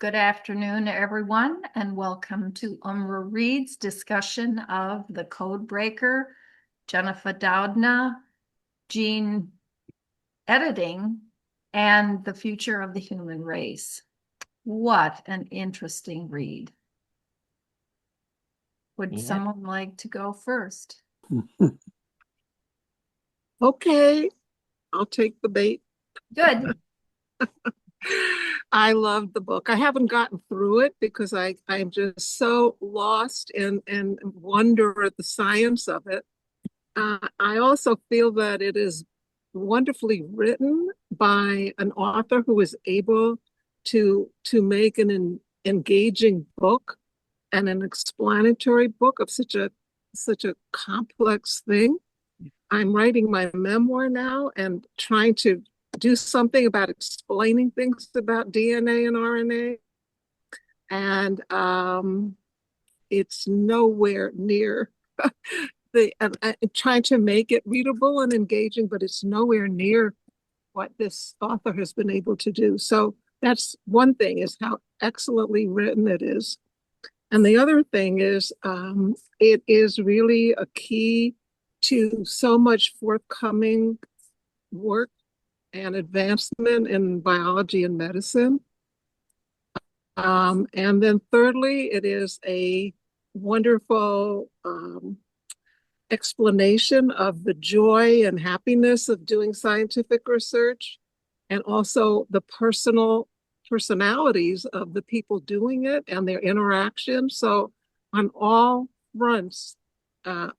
Good afternoon, everyone, and welcome to UMRA Reads discussion of The Code Breaker, Jennifer Doudna, gene editing, and the future of the human race. What an interesting read. Would someone like to go first? Okay, I'll take the bait. Good. I loved the book. I haven't gotten through it because I'm just so lost and wonder at the science of it. I also feel that it is wonderfully written by an author who is able to make engaging book and an explanatory book of such a complex thing. I'm writing my memoir now and trying to do something about explaining things about DNA and RNA. And it's nowhere near I'm trying to make it readable and engaging, but it's nowhere near what this author has been able to do. So that's one thing, is how excellently written it is. And the other thing is it is really a key to so much forthcoming work and advancement in biology and medicine. And then thirdly, it is a wonderful explanation of the joy and happiness of doing scientific research, and also the personalities of the people doing it and their interaction. So on all fronts,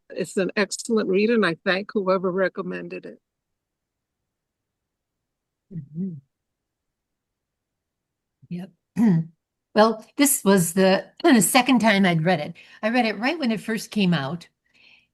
it's an excellent read, and I thank whoever recommended it. Mm-hmm. Yep. Well, this was the second time I'd read it. I read it right when it first came out.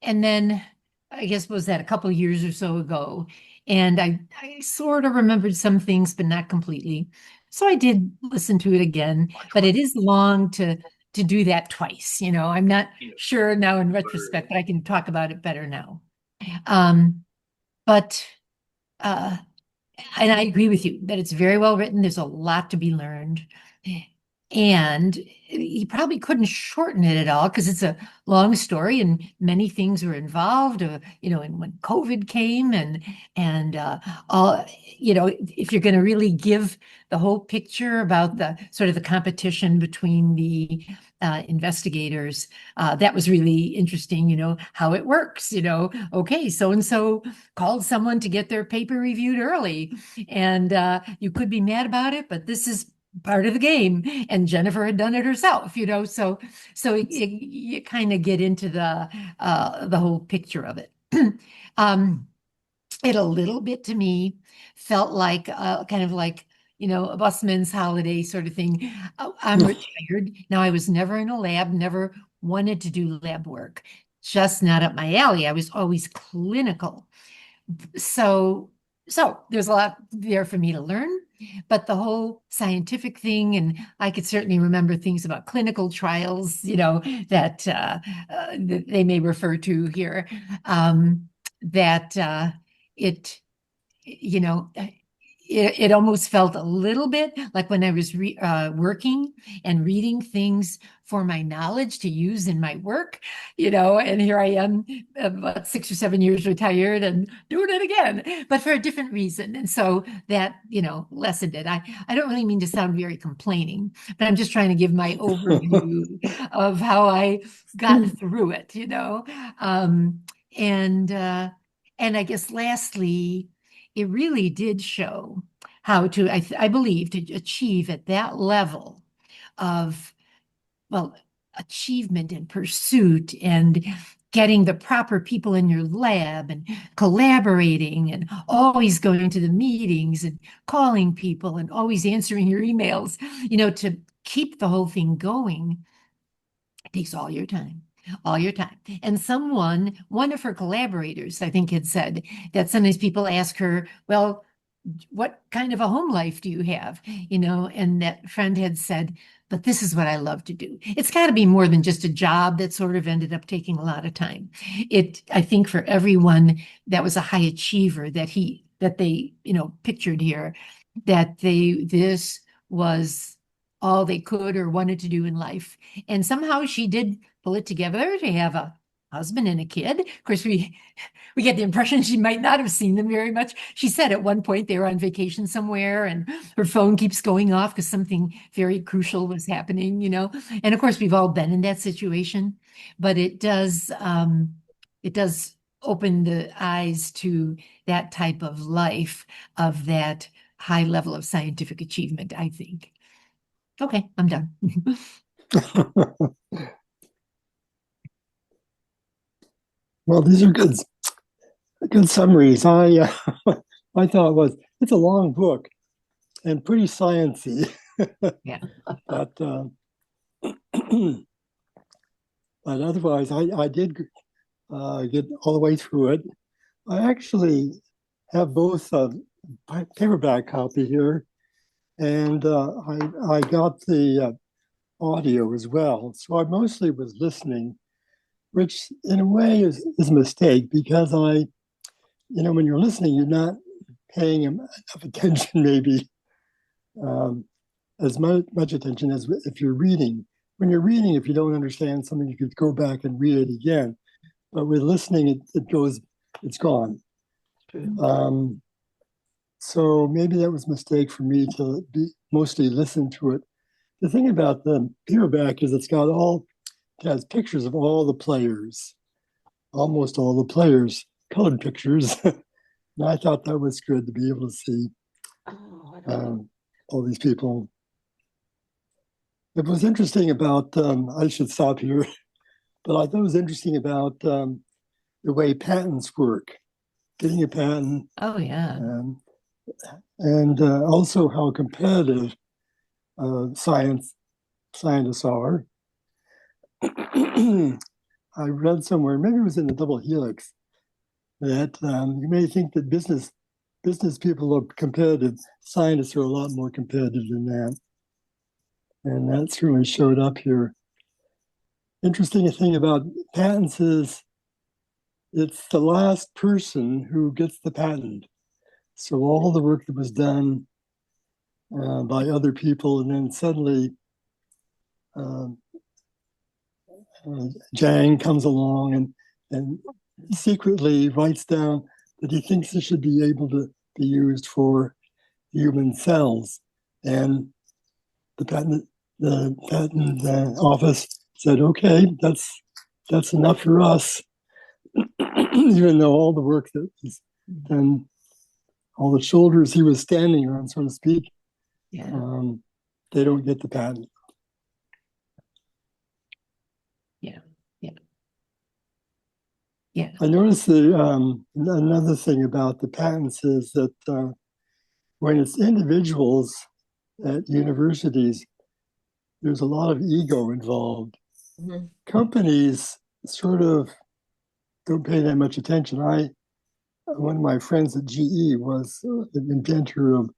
And then I guess was that a couple of years or so ago. And I sort of remembered some things, but not completely. So I did listen to it again, but it is long to do that twice. I'm not sure now in retrospect, but I can talk about it better now. But and I agree with you that it's very well written. There's a lot to be learned. And he probably couldn't shorten it at all because it's a long story and many things were involved, and when COVID came and all, if you're going to really give the whole picture about the sort of the competition between the investigators, that was really interesting, how it works, okay, so-and-so called someone to get their paper reviewed early and you could be mad about it, but this is part of the game, and Jennifer had done it herself, so you kind of get into the whole picture of it. It a little bit to me felt like kind of like a busman's holiday sort of thing. I'm retired now. I was never in a lab, never wanted to do lab work, just not up my alley. I was always clinical, so there's a lot there for me to learn, but the whole scientific thing, and I could certainly remember things about clinical trials, that they may refer to here, that it, you know, it almost felt a little bit like when I was working and reading things for my knowledge to use in my work, and here I am about 6 or 7 years retired and doing it again, but for a different reason. And so that, lessened it. I don't really mean to sound very complaining, but I'm just trying to give my overview of how I got through it, and I guess lastly, it really did show how to, I believe, to achieve at that level of, well, achievement and pursuit and getting the proper people in your lab and collaborating and always going to the meetings and calling people and always answering your emails, to keep the whole thing going. It takes all your time. And one of her collaborators, I think, had said that sometimes people ask her, well, what kind of a home life do you have? And that friend had said, but this is what I love to do. It's got to be more than just a job that sort of ended up taking a lot of time. I think for everyone that was a high achiever that they, pictured here, this was all they could or wanted to do in life. And somehow she did pull it together to have a husband and a kid. Of course, we get the impression she might not have seen them very much. She said at one point they were on vacation somewhere and her phone keeps going off because something very crucial was happening, you know. And of course, we've all been in that situation, but it does open the eyes to that type of life, of that high level of scientific achievement, I think. Okay, I'm done. Well, these are good summaries. My thought was it's a long book and pretty sciencey, Yeah. but but otherwise, I did get all the way through it. I actually have both a paperback copy here, and I got the audio as well. So I mostly was listening, which in a way is a mistake because when you're listening, you're not paying enough attention, maybe um, as much attention as if you're reading. When you're reading, if you don't understand something, you could go back and read it again. But with listening, it's gone. So maybe that was a mistake for me to mostly listen to it. The thing about the paperback is it has pictures of all the players, almost all the players, colored pictures. And I thought that was good to be able to see all these people. It was interesting about, I should stop here, but I thought it was interesting about the way patents work, getting a patent. Oh, yeah. And also how competitive scientists are. I read somewhere, maybe it was in the Double Helix, that you may think that business people are competitive. Scientists are a lot more competitive than that. And that certainly showed up here. Interesting thing about patents is it's the last person who gets the patent. So all the work that was done by other people, and then suddenly Jang comes along and secretly writes down that he thinks this should be able to be used for human cells. And the patent office said, okay, that's enough for us. Even though all the work that was done, all the shoulders he was standing on, so to speak, they don't get the patent. Yeah. I noticed another thing about the patents is that when it's individuals at universities, there's a lot of ego involved. Mm-hmm. Companies sort of don't pay that much attention. One of my friends at GE was an inventor of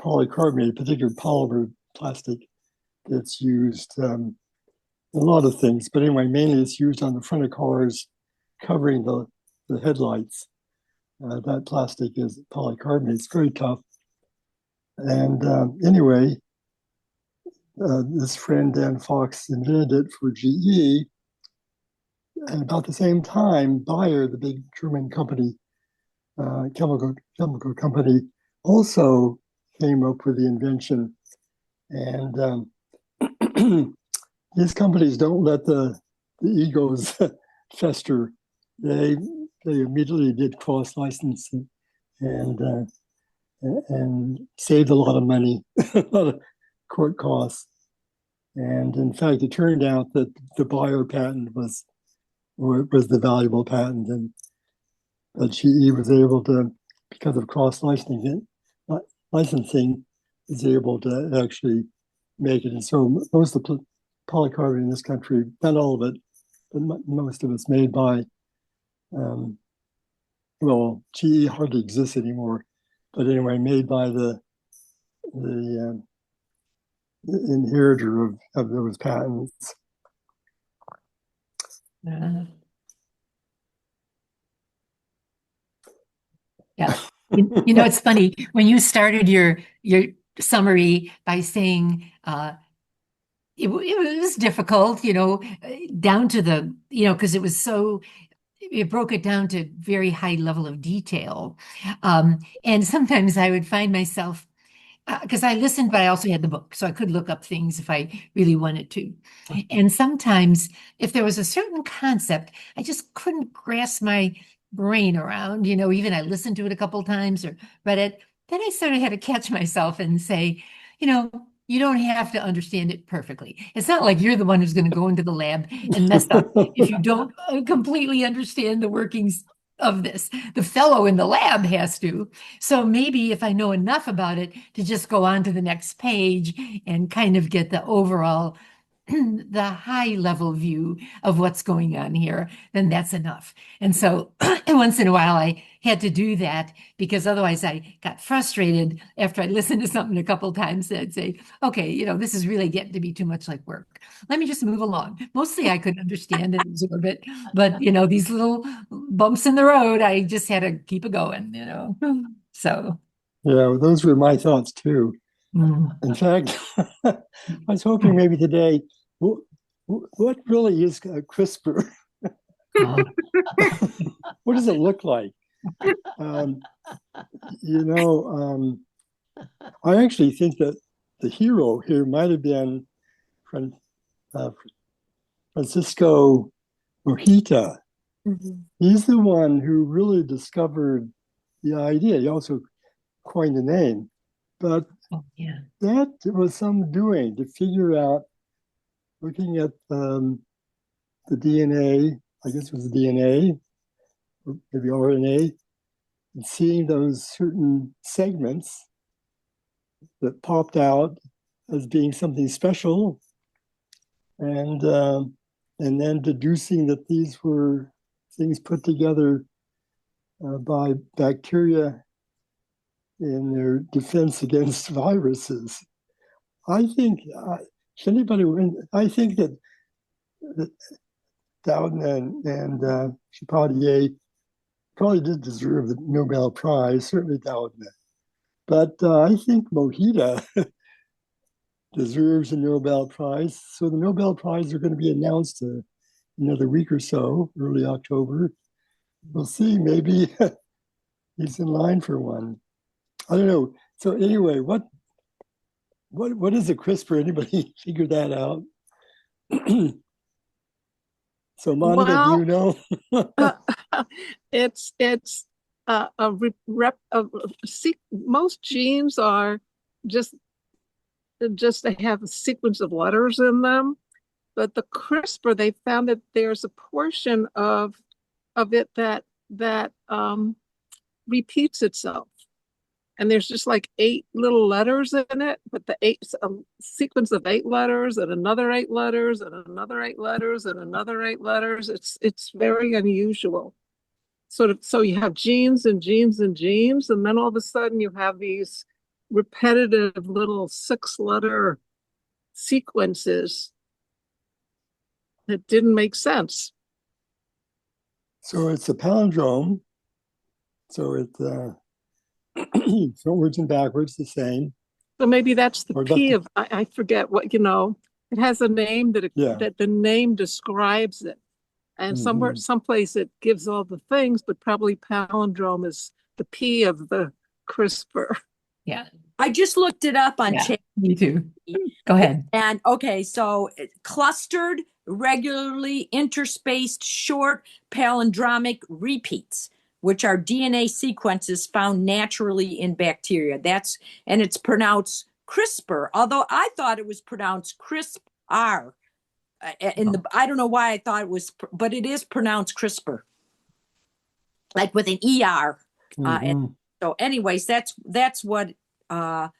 polycarbonate, a particular polymer plastic that's used in a lot of things. But anyway, mainly it's used on the front of cars, covering the headlights. That plastic is polycarbonate. It's very tough. And anyway, this friend, Dan Fox, invented it for GE. And about the same time, Bayer, the big German company, chemical company, also came up with the invention. And these companies don't let the egos fester. They immediately did cross licensing and saved a lot of money, a lot of court costs. And in fact, it turned out that the Bayer patent was the valuable patent, and GE was able to, because of cross licensing, is able to actually make it. And so most of the polycarbonate in this country, not all of it, but most of it's made by, GE hardly exists anymore, but anyway, made by the inheritor of those patents. Yeah. It's funny when you started your summary by saying it was difficult, down to the, because it was so, it broke it down to very high level of detail. And sometimes I would find myself, because I listened, but I also had the book, so I could look up things if I really wanted to. And sometimes, if there was a certain concept, I just couldn't grasp my brain around, even I listened to it a couple times or read it. Then I sort of had to catch myself and say, you don't have to understand it perfectly. It's not like you're the one who's going to go into the lab and mess up if you don't completely understand the workings of this. The fellow in the lab has to. So maybe if I know enough about it to just go on to the next page and kind of get the overall, the high level view of what's going on here, then that's enough. And so once in a while I had to do that because otherwise I got frustrated after I listened to something a couple times. I'd say, okay, this is really getting to be too much like work. Let me just move along. Mostly I could understand and absorb it, but these little bumps in the road, I just had to keep it going, So Yeah, those were my thoughts too. mm. In fact, I was hoping maybe today, what really is CRISPR? Oh. What does it look like? Um, you know, I actually think that the hero here might have been Fran- Francisco Mojita. Mhm. He's the one who really discovered the idea. He also coined the name, but Oh, yeah. that was some doing to figure out, looking at the DNA, I guess it was the DNA, or maybe RNA, and seeing those certain segments that popped out as being something special, and and then deducing that these were things put together by bacteria in their defense against viruses. I think anybody. I think that Doudna and Chapadier probably did deserve the Nobel Prize. Certainly Doudna, but I think Mojita deserves a Nobel Prize. So the Nobel Prize are going to be announced another week or so, early October. We'll see. Maybe he's in line for one. I don't know. So anyway, what is a CRISPR? Anybody figure that out? So Monica, do you Well, know? it's a rep of most genes are just they have a sequence of letters in them, but the CRISPR, they found that there's a portion of it that repeats itself. And there's just like 8 little letters in it, but a sequence of 8 letters and another 8 letters and another 8 letters and another 8 letters. It's very unusual. Sort of, so you have genes and genes and genes, and then all of a sudden you have these repetitive little 6-letter sequences that didn't make sense. So it's a palindrome. So it's forwards and backwards the same. So maybe that's the Or P of I forget what, it has a name yeah. that the name describes it. And Mhm. someplace it gives all the things, but probably palindrome is the P of the CRISPR. Yeah. I just looked it up on Yeah. chat. Me too. Go ahead. And okay, so clustered, regularly interspaced, short palindromic repeats, which are DNA sequences found naturally in bacteria. And it's pronounced CRISPR, although I thought it was pronounced CRISPR. I don't know why I thought it was, but it is pronounced CRISPR, like with an ER. Mhm. So, anyways, that's what that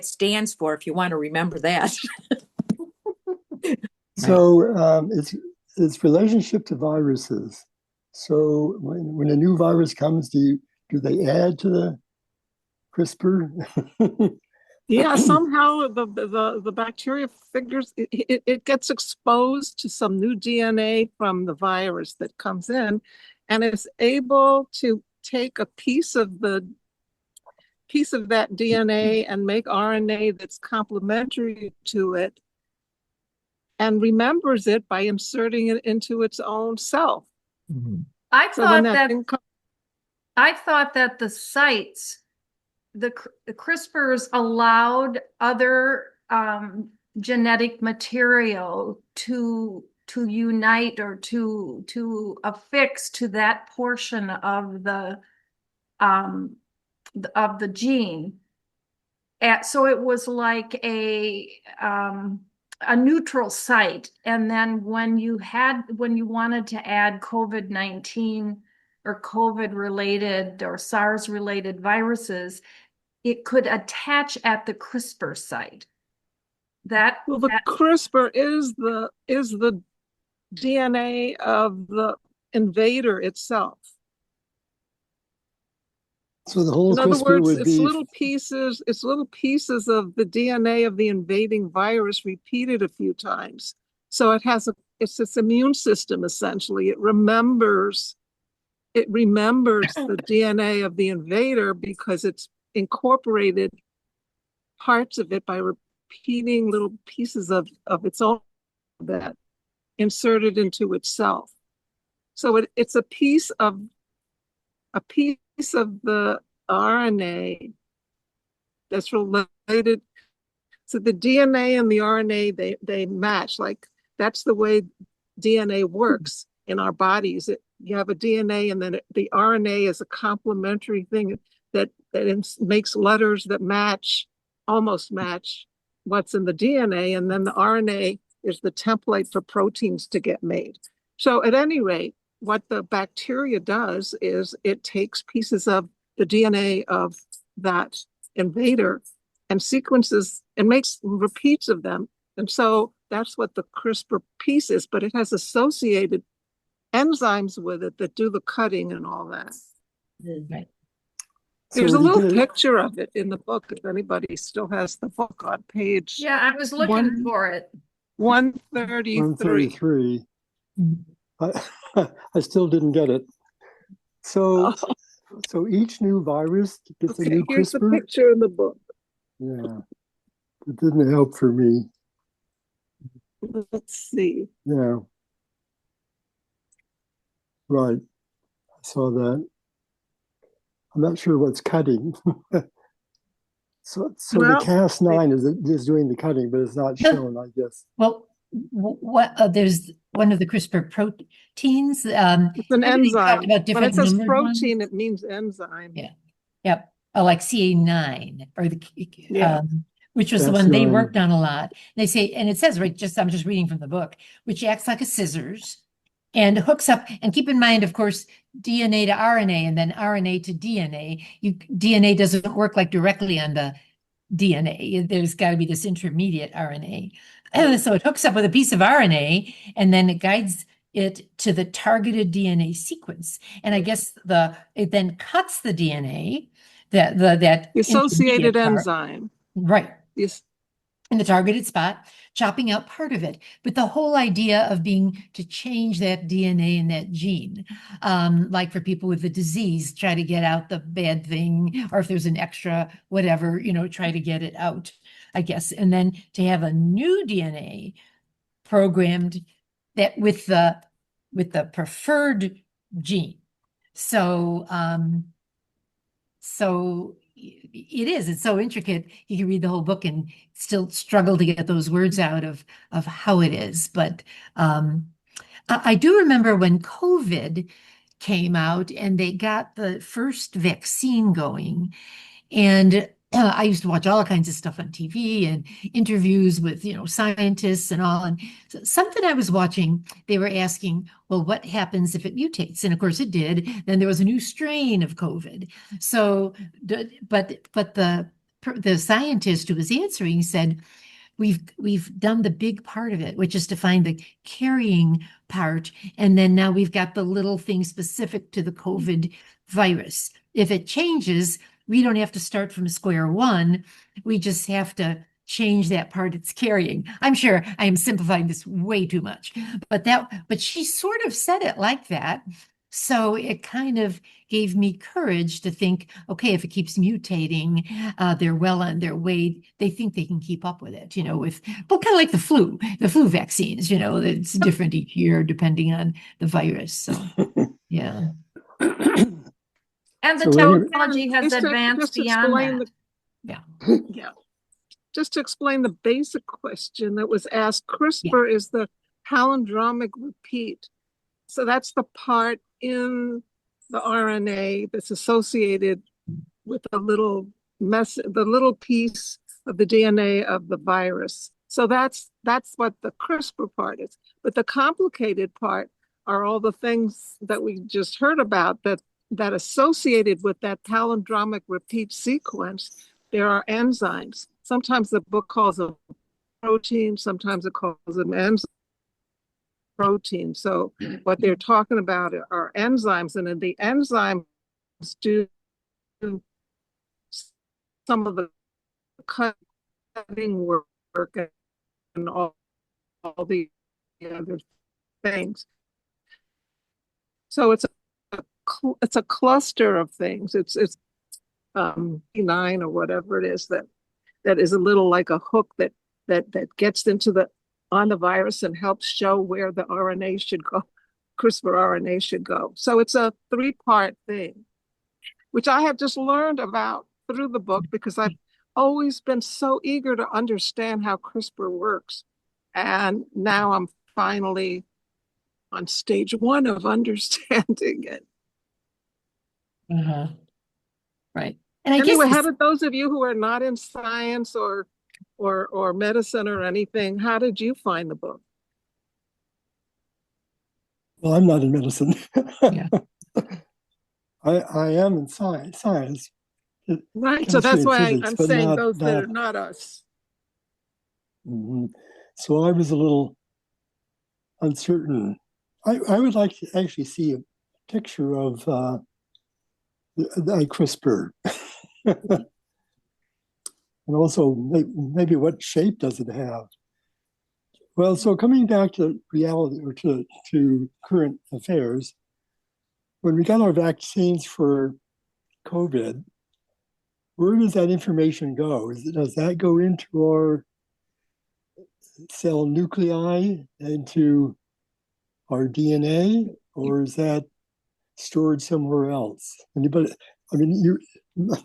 stands for, if you want to remember that. So it's relationship to viruses. So when a new virus comes, do they add to the CRISPR? Yeah, somehow the bacteria figures it gets exposed to some new DNA from the virus that comes in, and is able to take a piece of the piece of that DNA and make RNA that's complementary to it and remembers it by inserting it into its own self. I So when thought that that thing I thought that the sites, the CRISPRs allowed other genetic material to unite or to affix to that portion of the gene. So it was like a neutral site. And then when you wanted to add COVID-19 or COVID related or SARS related viruses, it could attach at the CRISPR site. the CRISPR is the DNA of the invader itself. So the whole In other CRISPR words, would it's be little pieces of the DNA of the invading virus repeated a few times. So it's its immune system essentially. It remembers the DNA of the invader because it's incorporated parts of it by repeating little pieces of its own that inserted into itself. So it's a piece of the RNA that's related. So the DNA and the RNA, they match. Like that's the way DNA works in our bodies. You have a DNA and then the RNA is a complementary thing that makes letters that almost match what's in the DNA. And then the RNA is the template for proteins to get made. So at any rate, what the bacteria does is it takes pieces of the DNA of that invader and sequences and makes repeats of them. And so that's what the CRISPR piece is, but it has associated enzymes with it that do the cutting and all that. Right. There's a little picture of it in the book if anybody still has the book on page. Yeah, I was looking for it. 133. 133. I still didn't get it. So each new virus gets a new here's CRISPR? the picture in the book. Yeah, it didn't help for me. Let's see. Yeah. Right. I saw that. I'm not sure what's cutting. So the Cas9 is doing the cutting, but it's not shown, I guess. Well, there's one of the CRISPR proteins. It's an enzyme. About When it says protein, ones. it means enzyme. Yeah. Yep. Like CA9 or which was the Cas9. one they worked on a lot. They say, and it says I'm just reading from the book, which acts like a scissors and hooks up. And keep in mind, of course, DNA to RNA and then RNA to DNA. DNA doesn't work like directly on the DNA. There's got to be this intermediate RNA. So it hooks up with a piece of RNA and then it guides it to the targeted DNA sequence. And I guess it then cuts the DNA, that associated enzyme. Right. Yes. In the targeted spot, chopping out part of it. But the whole idea of to change that DNA and that gene, like for people with the disease, try to get out the bad thing, or if there's an extra whatever, try to get it out, I guess. And then to have a new DNA programmed that with the preferred gene. So it's so intricate. You can read the whole book and still struggle to get those words out of how it is. But I do remember when COVID came out and they got the first vaccine going, and I used to watch all kinds of stuff on TV and interviews with, scientists and all. And something I was watching, they were asking, well, what happens if it mutates? And of course it did. Then there was a new strain of COVID. So, but the scientist who was answering said, we've done the big part of it, which is to find the carrying part. And then now we've got the little thing specific to the COVID virus. If it changes, we don't have to start from square one. We just have to change that part it's carrying. I'm sure I am simplifying this way too much, but she sort of said it like that. So it kind of gave me courage to think, okay, if it keeps mutating, they're well on their way. They think they can keep up with it, but kind of like the flu vaccines, it's different each year depending on the virus. So, yeah. And the So anyway- technology has Just to advanced beyond explain that. Yeah. Just to explain the basic question that was asked, CRISPR is the palindromic repeat. So that's the part in the RNA that's associated with the little piece of the DNA of the virus. So that's what the CRISPR part is. But the complicated part are all the things that we just heard about that associated with that palindromic repeat sequence. There are enzymes. Sometimes the book calls them protein, sometimes it calls them enzymes. Protein. So what they're talking about are enzymes, and then the enzymes do some of the cutting work and all the other things. So it's a cluster of things. It's E9 or whatever it is that is a little like a hook that gets on the virus and helps show where the RNA should go, CRISPR RNA should go. So it's a 3-part thing, which I have just learned about through the book because I've always been so eager to understand how CRISPR works. And now I'm finally on stage 1 of understanding it. Right. And I Anyway, guess how did those of you who are not in science or medicine or anything, how did you find the book? Well, I'm not in medicine. Yeah. I am in science. Right. So that's why physics, I'm but saying not those that that. are not us. So I was a little uncertain. I would like to actually see a picture of the CRISPR. And also maybe what shape does it have? Well, so coming back to reality or to current affairs, when we got our vaccines for COVID, where does that information go? Does that go into our cell nuclei, into our DNA, or is that stored somewhere else? Anybody? I mean,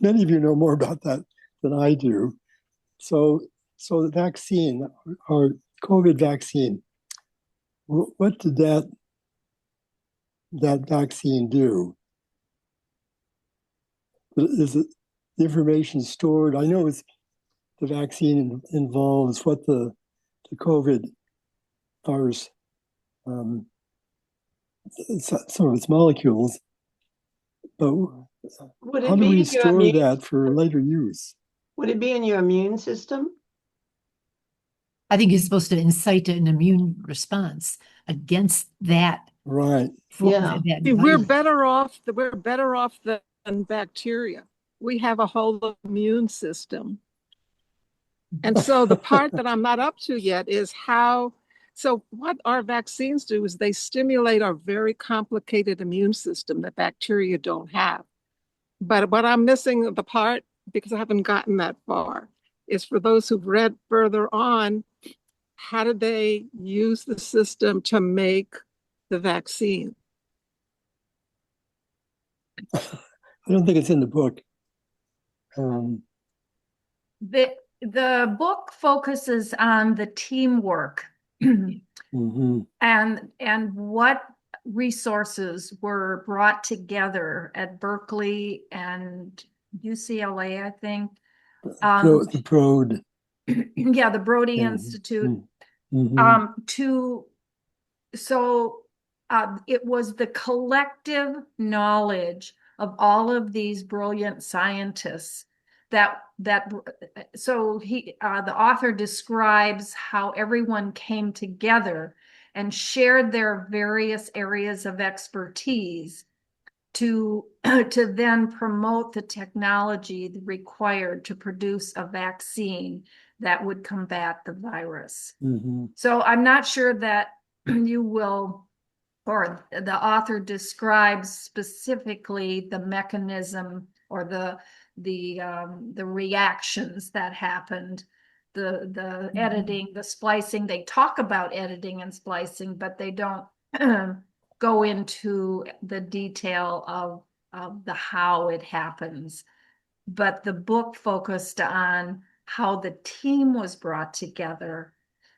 many of you know more about that than I do. So the vaccine, our COVID vaccine, what did that vaccine do? Is it the information stored? I know the vaccine involves what the COVID virus, some of its molecules, but how do we store that for later use? Would it be in your immune system? I think it's supposed to incite an immune response against that. Right. Yeah. We're better off than bacteria. We have a whole immune system. And so the part that I'm not up to yet is what our vaccines do is they stimulate our very complicated immune system that bacteria don't have. But what I'm missing the part, because I haven't gotten that far, is for those who've read further on, how did they use the system to make the vaccine? I don't think it's in the book. The book focuses on the teamwork and what resources were brought together at Berkeley and UCLA, I think. The Broad. Yeah, the Brody Institute. It was the collective knowledge of all of these brilliant scientists the author describes how everyone came together and shared their various areas of expertise to then promote the technology required to produce a vaccine that would combat the virus. So I'm not sure that you will or the author describes specifically the mechanism or the reactions that happened, the editing, the splicing. They talk about editing and splicing, but they don't go into the detail of the how it happens. But the book focused on how the team was brought together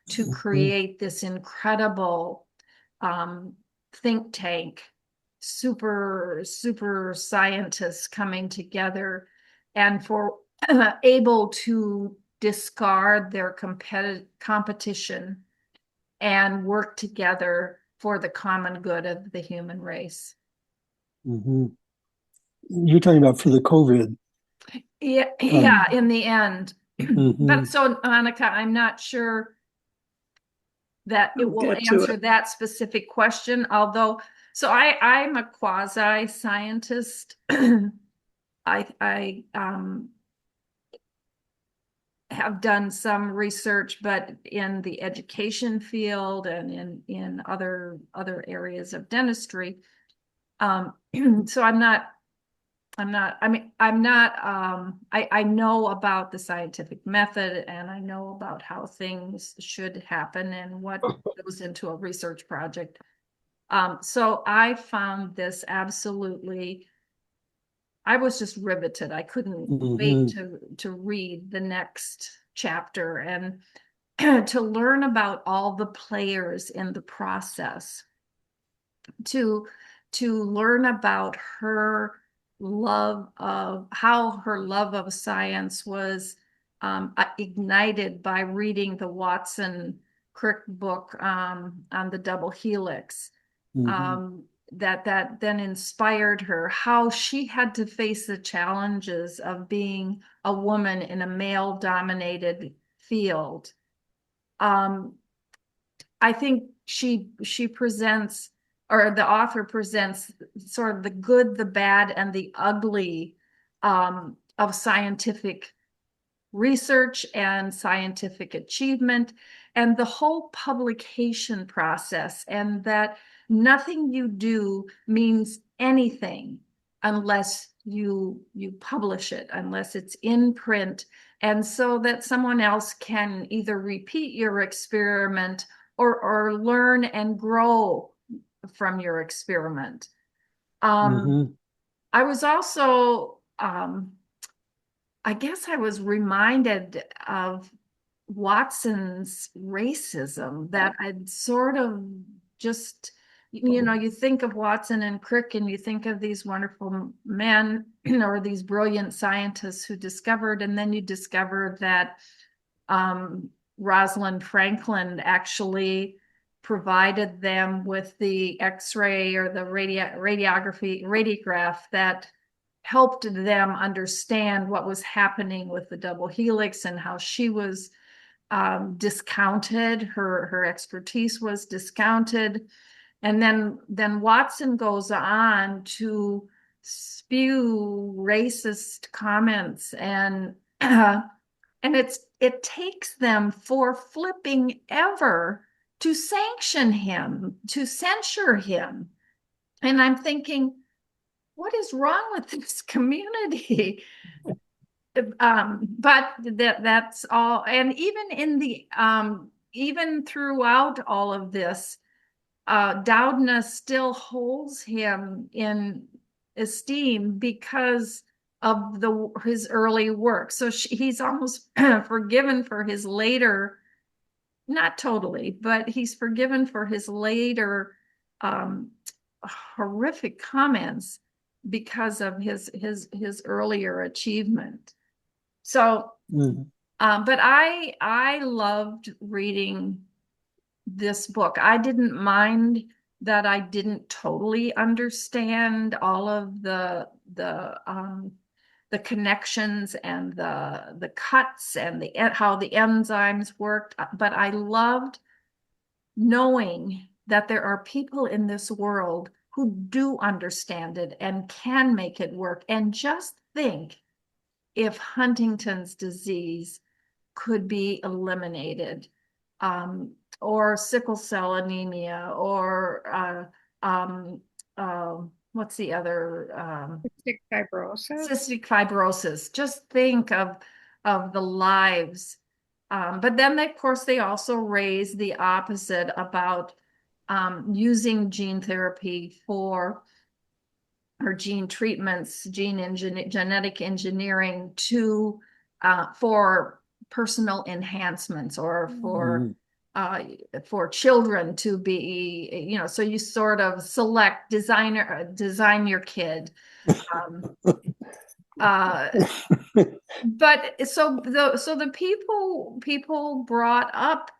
to create this incredible think tank, super scientists coming together and for able to discard their competition and work together for the common good of the human race. You're talking about for the COVID. Yeah, in the end. Mm-hmm. But so, Monica, I'm not sure that it I'll will get to answer it. that specific question, although, so I'm a quasi-scientist. I have done some research, but in the education field and in other areas of dentistry. So I know about the scientific method, and I know about how things should happen and what goes into a research project. So I found this absolutely, I was just riveted. I couldn't wait to read the next chapter and to learn about all the players in the process, to learn about her love of how her love of science was ignited by reading the Watson Crick book on the double helix. That then inspired her, how she had to face the challenges of being a woman in a male-dominated field. I think she presents, or the author presents, sort of the good, the bad, and the ugly of scientific research and scientific achievement, and the whole publication process, and that nothing you do means anything unless you publish it, unless it's in print, and so that someone else can either repeat your experiment or learn and grow from your experiment. I was also, I guess I was reminded of Watson's racism, that I'd sort of just, you think of Watson and Crick and you think of these wonderful men or these brilliant scientists who discovered, and then you discover that Rosalind Franklin actually provided them with the X-ray or the radiograph that helped them understand what was happening with the double helix and how she was discounted. Her expertise was discounted. And then Watson goes on to spew racist comments, and it takes them for flipping ever to sanction him, to censure him. And I'm thinking, what is wrong with this community? But that's all. And even in the even throughout all of this, Doudna still holds him in esteem because of his early work. So he's almost forgiven for his later, not totally, but he's forgiven for his later horrific comments because of his earlier achievement. So, but I loved reading this book. I didn't mind that I didn't totally understand all of the connections and the cuts and how the enzymes worked, but I loved knowing that there are people in this world who do understand it and can make it work. And just think, if Huntington's disease could be eliminated, or sickle cell anemia, or what's the other, Cystic fibrosis. cystic fibrosis. Just think of the lives. But then, of course, they also raise the opposite about using gene therapy for or gene treatments, genetic engineering to for personal enhancements or for children to be, you know, so you sort of design your kid. But so the people brought up,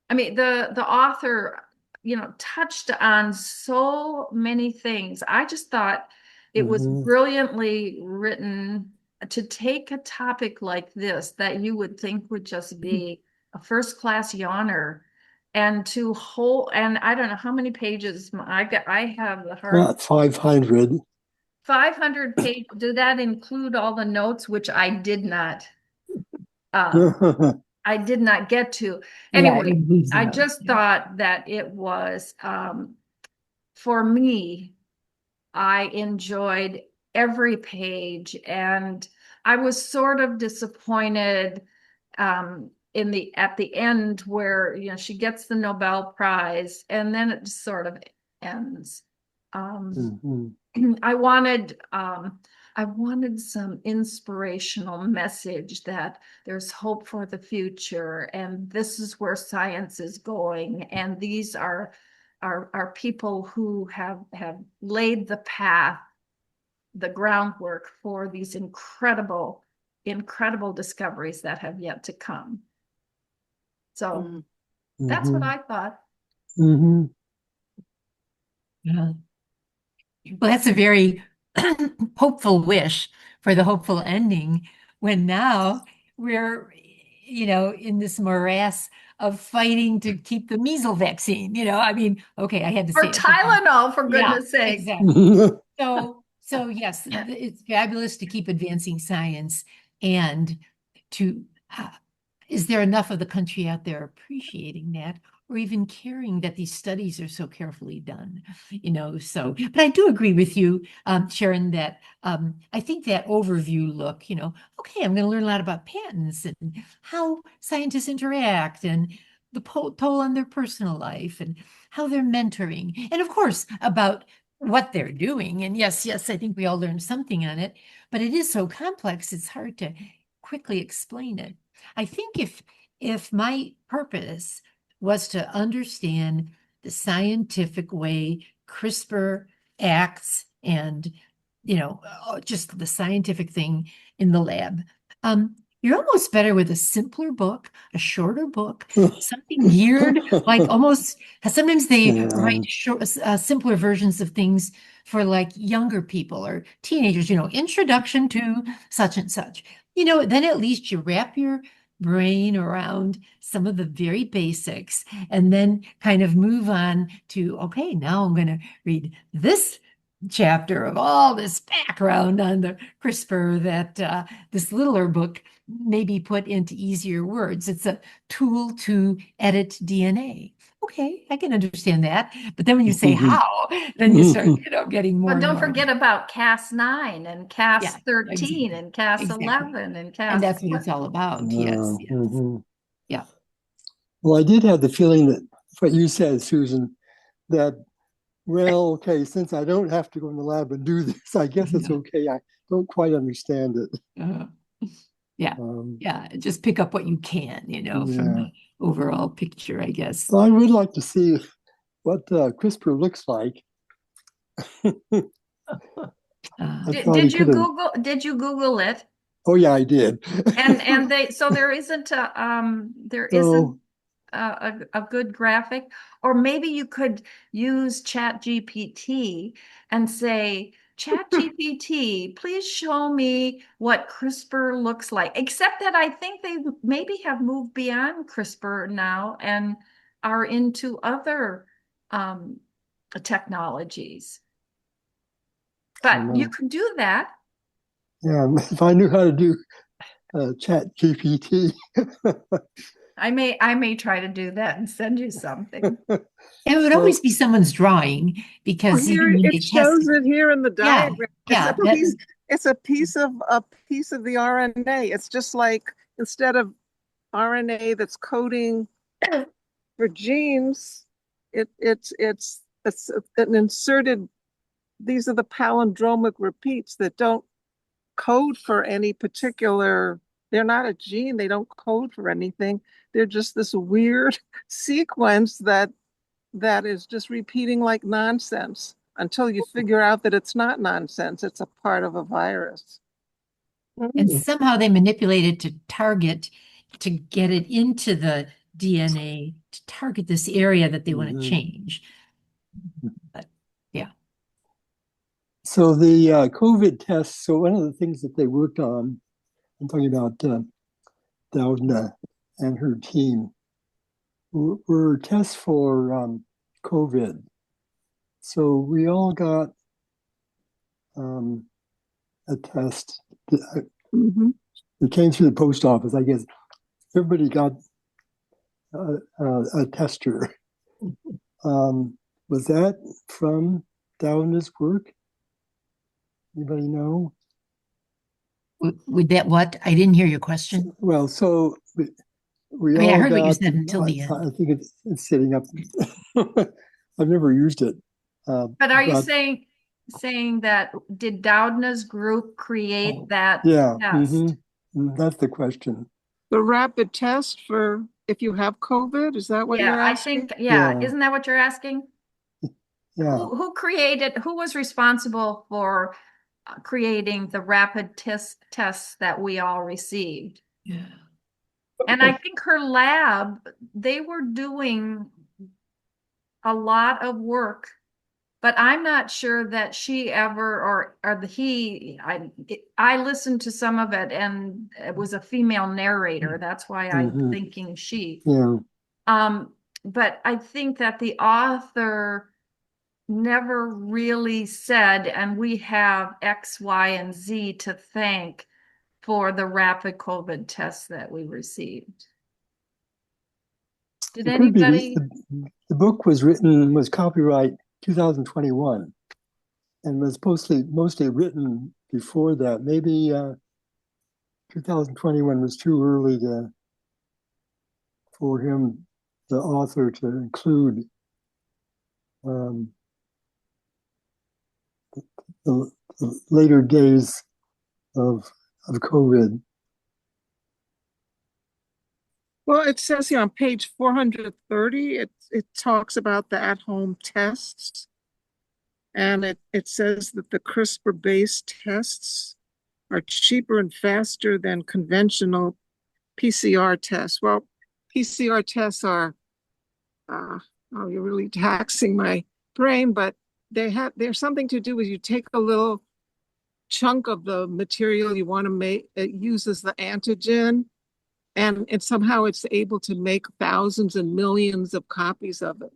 I mean, the author, you know, touched on so many things. I just thought it was brilliantly written to take a topic like this that you would think would just be a first-class yawner, and to hold, and I don't know how many pages I have the hard. About 500. 500 pages. Did that include all the notes, which I did not get to. Anyway, I just thought that it was, for me, I enjoyed every page, and I was sort of disappointed at the end where, you know, she gets the Nobel Prize and then it just sort of ends. I wanted some inspirational message that there's hope for the future, and this is where science is going, and these are people who have laid the path, the groundwork for these incredible discoveries that have yet to come. So that's what I thought. Yeah. Well, that's a very hopeful wish for the hopeful ending, when now we're, you know, in this morass of fighting to keep the measles vaccine. You know, I mean, okay, I had to Or say it. Tylenol, for goodness sake. Exactly. So yes, it's fabulous to keep advancing science, and to is there enough of the country out there appreciating that, or even caring that these studies are so carefully done, you know? So, but I do agree with you, Sharon, that I think that overview look, you know, okay, I'm going to learn a lot about patents and how scientists interact and the toll on their personal life and how they're mentoring, and of course about what they're doing. And yes, I think we all learned something on it, but it is so complex, it's hard to quickly explain it. I think if my purpose was to understand the scientific way CRISPR acts and, you know, just the scientific thing in the lab, you're almost better with a simpler book, a shorter book, something geared, like almost, sometimes they write short, simpler versions of things for like younger people or teenagers, you know, introduction to such and such. You know, then at least you wrap your brain around some of the very basics and then kind of move on to, okay, now I'm going to read this chapter of all this background on the CRISPR that this littler book maybe put into easier words. It's a tool to edit DNA. Okay, I can understand that. But then when you say how, then you start, you know, getting more. But don't and more. Forget about Cas9 and Cas13 exactly. and Cas11 and Cas. And that's what it's all about. Yes. Yeah. Well, I did have the feeling that what you said, Susan, that, well, okay, since I don't have to go in the lab and do this, I guess it's okay. I don't quite understand it. Just pick up what you can, you know, from the overall picture, I guess. Well, I would like to see what CRISPR looks like. Did you Google it? Oh yeah, I did. and so there isn't a good graphic, or maybe you could use ChatGPT and say, ChatGPT, please show me what CRISPR looks like. Except that I think they maybe have moved beyond CRISPR now and are into other technologies. But you can do that. Yeah, if I knew how to do ChatGPT. I may try to do that and send you something. It would So- always be someone's drawing Well, because here even when it they shows test it here in the Yeah, diagram. yeah, that- It's a piece of the RNA. It's just like instead of RNA that's coding for genes, it's an inserted. These are the palindromic repeats that don't code for any particular. They're not a gene. They don't code for anything. They're just this weird sequence that is just repeating like nonsense until you figure out that it's not nonsense. It's a part of a virus. and somehow they manipulate it to target, to get it into the DNA, to target this area that they want to Mhm. change. But yeah. So the COVID tests, so one of the things that they worked on, I'm talking about Doudna and her team, were tests for COVID. So we all got a test. Mhm. It came through the post office, I guess. Everybody got a tester. Was that from Doudna's work? Anybody know? Would that what? I didn't hear your question. Well, so we I mean, I all heard what you got, said until the end. I think it's sitting up. I've never used it. But are you saying that did Doudna's group create that Yeah, test? that's the question. The rapid test for if you have COVID, is that what Yeah, you're I asking? think, yeah, Yeah. isn't that what you're asking? Yeah, Who was responsible for creating the rapid tests that we all received? Yeah. And I think her lab, they were doing a lot of work, but I'm not sure that she ever or I listened to some of it and it was a female narrator. That's why I'm Mhm. thinking she. yeah. But I think that the author never really said, and we have X, Y, and Z to thank for the rapid COVID tests that we received. Did It could be. anybody? The book was copyright 2021 and was mostly written before that. Maybe 2021 was too early for him, the author, to include um, the later days of COVID. Well, it says here on page 430, it talks about the at-home tests. And it says that the CRISPR-based tests are cheaper and faster than conventional PCR tests. Well, PCR tests are, oh, you're really taxing my brain, but there's something to do with you take a little chunk of the material you want to make, it uses the antigen, and somehow it's able to make thousands and millions of copies of it.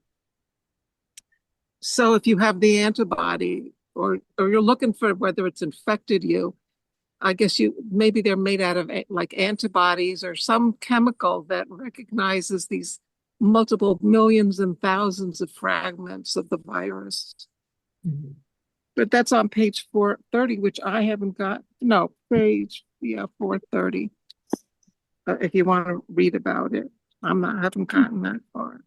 So if you have the antibody or you're looking for whether it's infected you, I guess maybe they're made out of like antibodies or some chemical that recognizes these multiple millions and thousands of fragments of the virus. Mm-hmm. But that's on page 430, which I haven't got. No, page 430. If you want to read about it, I haven't gotten that far.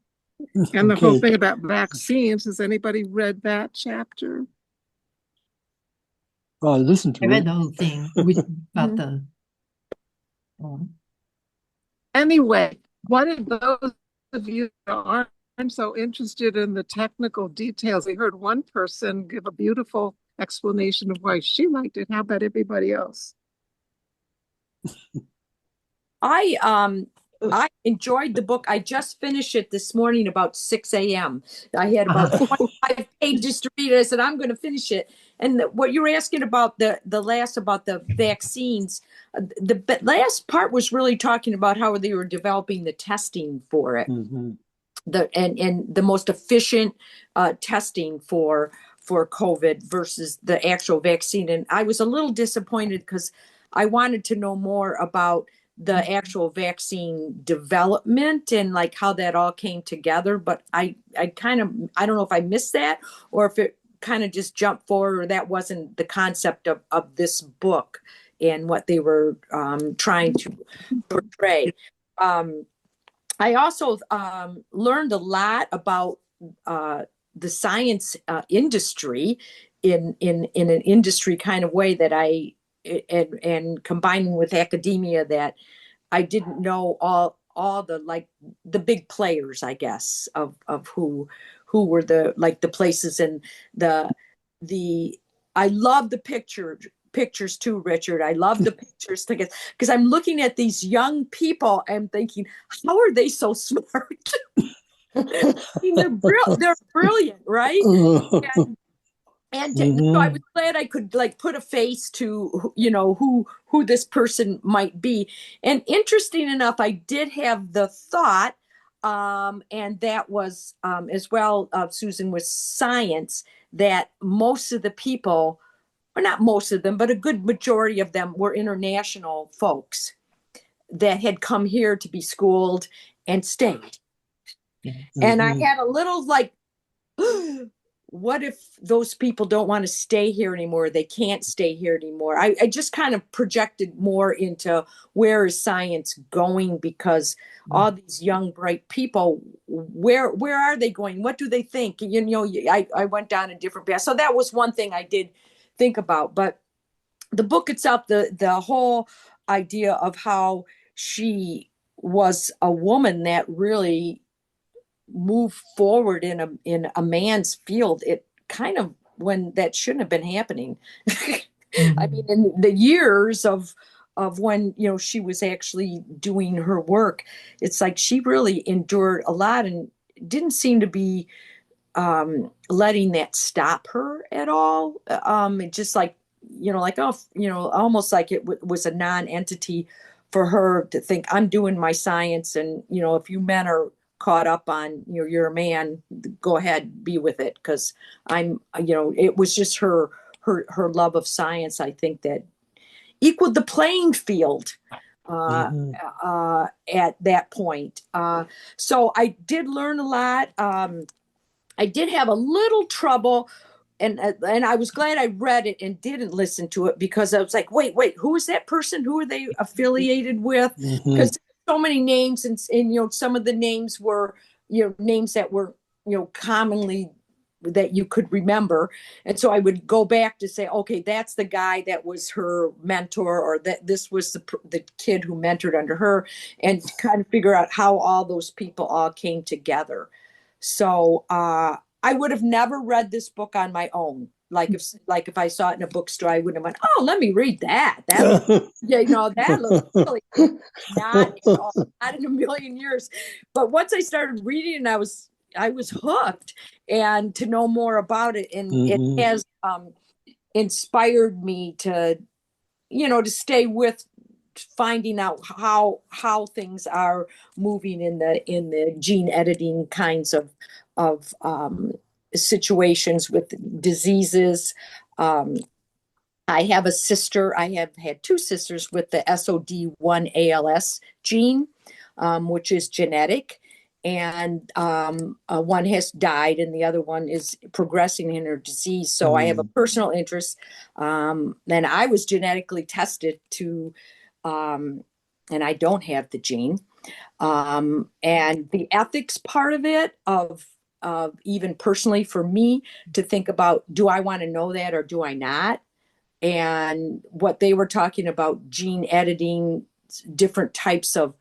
And the whole thing about vaccines, has anybody read that chapter? Oh, I listened to I it. read the whole thing about the. Anyway, what did those of you that aren't so interested in the technical details? I heard one person give a beautiful explanation of why she liked it. How about everybody else? I enjoyed the book. I just finished it this morning about 6 a.m. I had about 25 pages to read. I said, I'm going to finish it. And what you're asking about the last about the vaccines, the last part was really talking about how they were developing the testing for it. Mm-hmm. And the most efficient testing for COVID versus the actual vaccine. And I was a little disappointed because I wanted to know more about the actual vaccine development and like how that all came together. But I don't know if I missed that or if it kind of just jumped forward or that wasn't the concept of this book and what they were trying to portray. I also learned a lot about the science industry in an industry kind of way that and combining with academia that I didn't know all the like the big players, I guess, of who were the like the places and the I love the pictures too, Richard. I love the pictures because I'm looking at these young people and thinking, how are they so smart? I mean, they're brilliant, right? And so I was glad I could like put a face to, you know, who this person might be. And interesting enough, I did have the thought, and that was as well, Susan, with science, that most of the people, or not most of them, but a good majority of them were international folks that had come here to be schooled and stayed. And I had a little like, what if those people don't want to stay here anymore? They can't stay here anymore. I just kind of projected more into where is science going, because all these young, bright people, where are they going? What do they think? You know, I went down a different path. So that was one thing I did think about. But the book itself, the whole idea of how she was a woman that really move forward in a man's field, it kind of, when that shouldn't have been happening. I mean, in the years of when, you know, she was actually doing her work, it's like she really endured a lot and didn't seem to be letting that stop her at all. It just like, you know, like, oh, you know, almost like it was a non-entity for her to think, I'm doing my science, and, you know, if you men are caught up on, you know, you're a man, go ahead, be with it, because I'm, you know, it was just her love of science, I think, that equaled the playing field at that point. So I did learn a lot. I did have a little trouble, and I was glad I read it and didn't listen to it, because I was like, wait, who is that person? Who are they affiliated with? Because so many names, and you know, some of the names were, you know, names that were, you know, commonly that you could remember. And so I would go back to say, okay, that's the guy that was her mentor, or that this was the kid who mentored under her, and kind of figure out how all those people all came together. So I would have never read this book on my own. Like if I saw it in a bookstore, I wouldn't have went, oh, let me read that. Yeah, you know, that looks really good. Not in a million years. But once I started reading, I was hooked, and to know more about it, and it has inspired me to, you know, to stay with finding out how things are moving in the gene editing kinds of situations with diseases. I have a sister. I have had two sisters with the SOD1 ALS gene, which is genetic. And one has died, and the other one is progressing in her disease. So I have a personal interest. And I was genetically tested to, and I don't have the gene. And the ethics part of it, of even personally for me to think about, do I want to know that or do I not? And what they were talking about, gene editing, different types of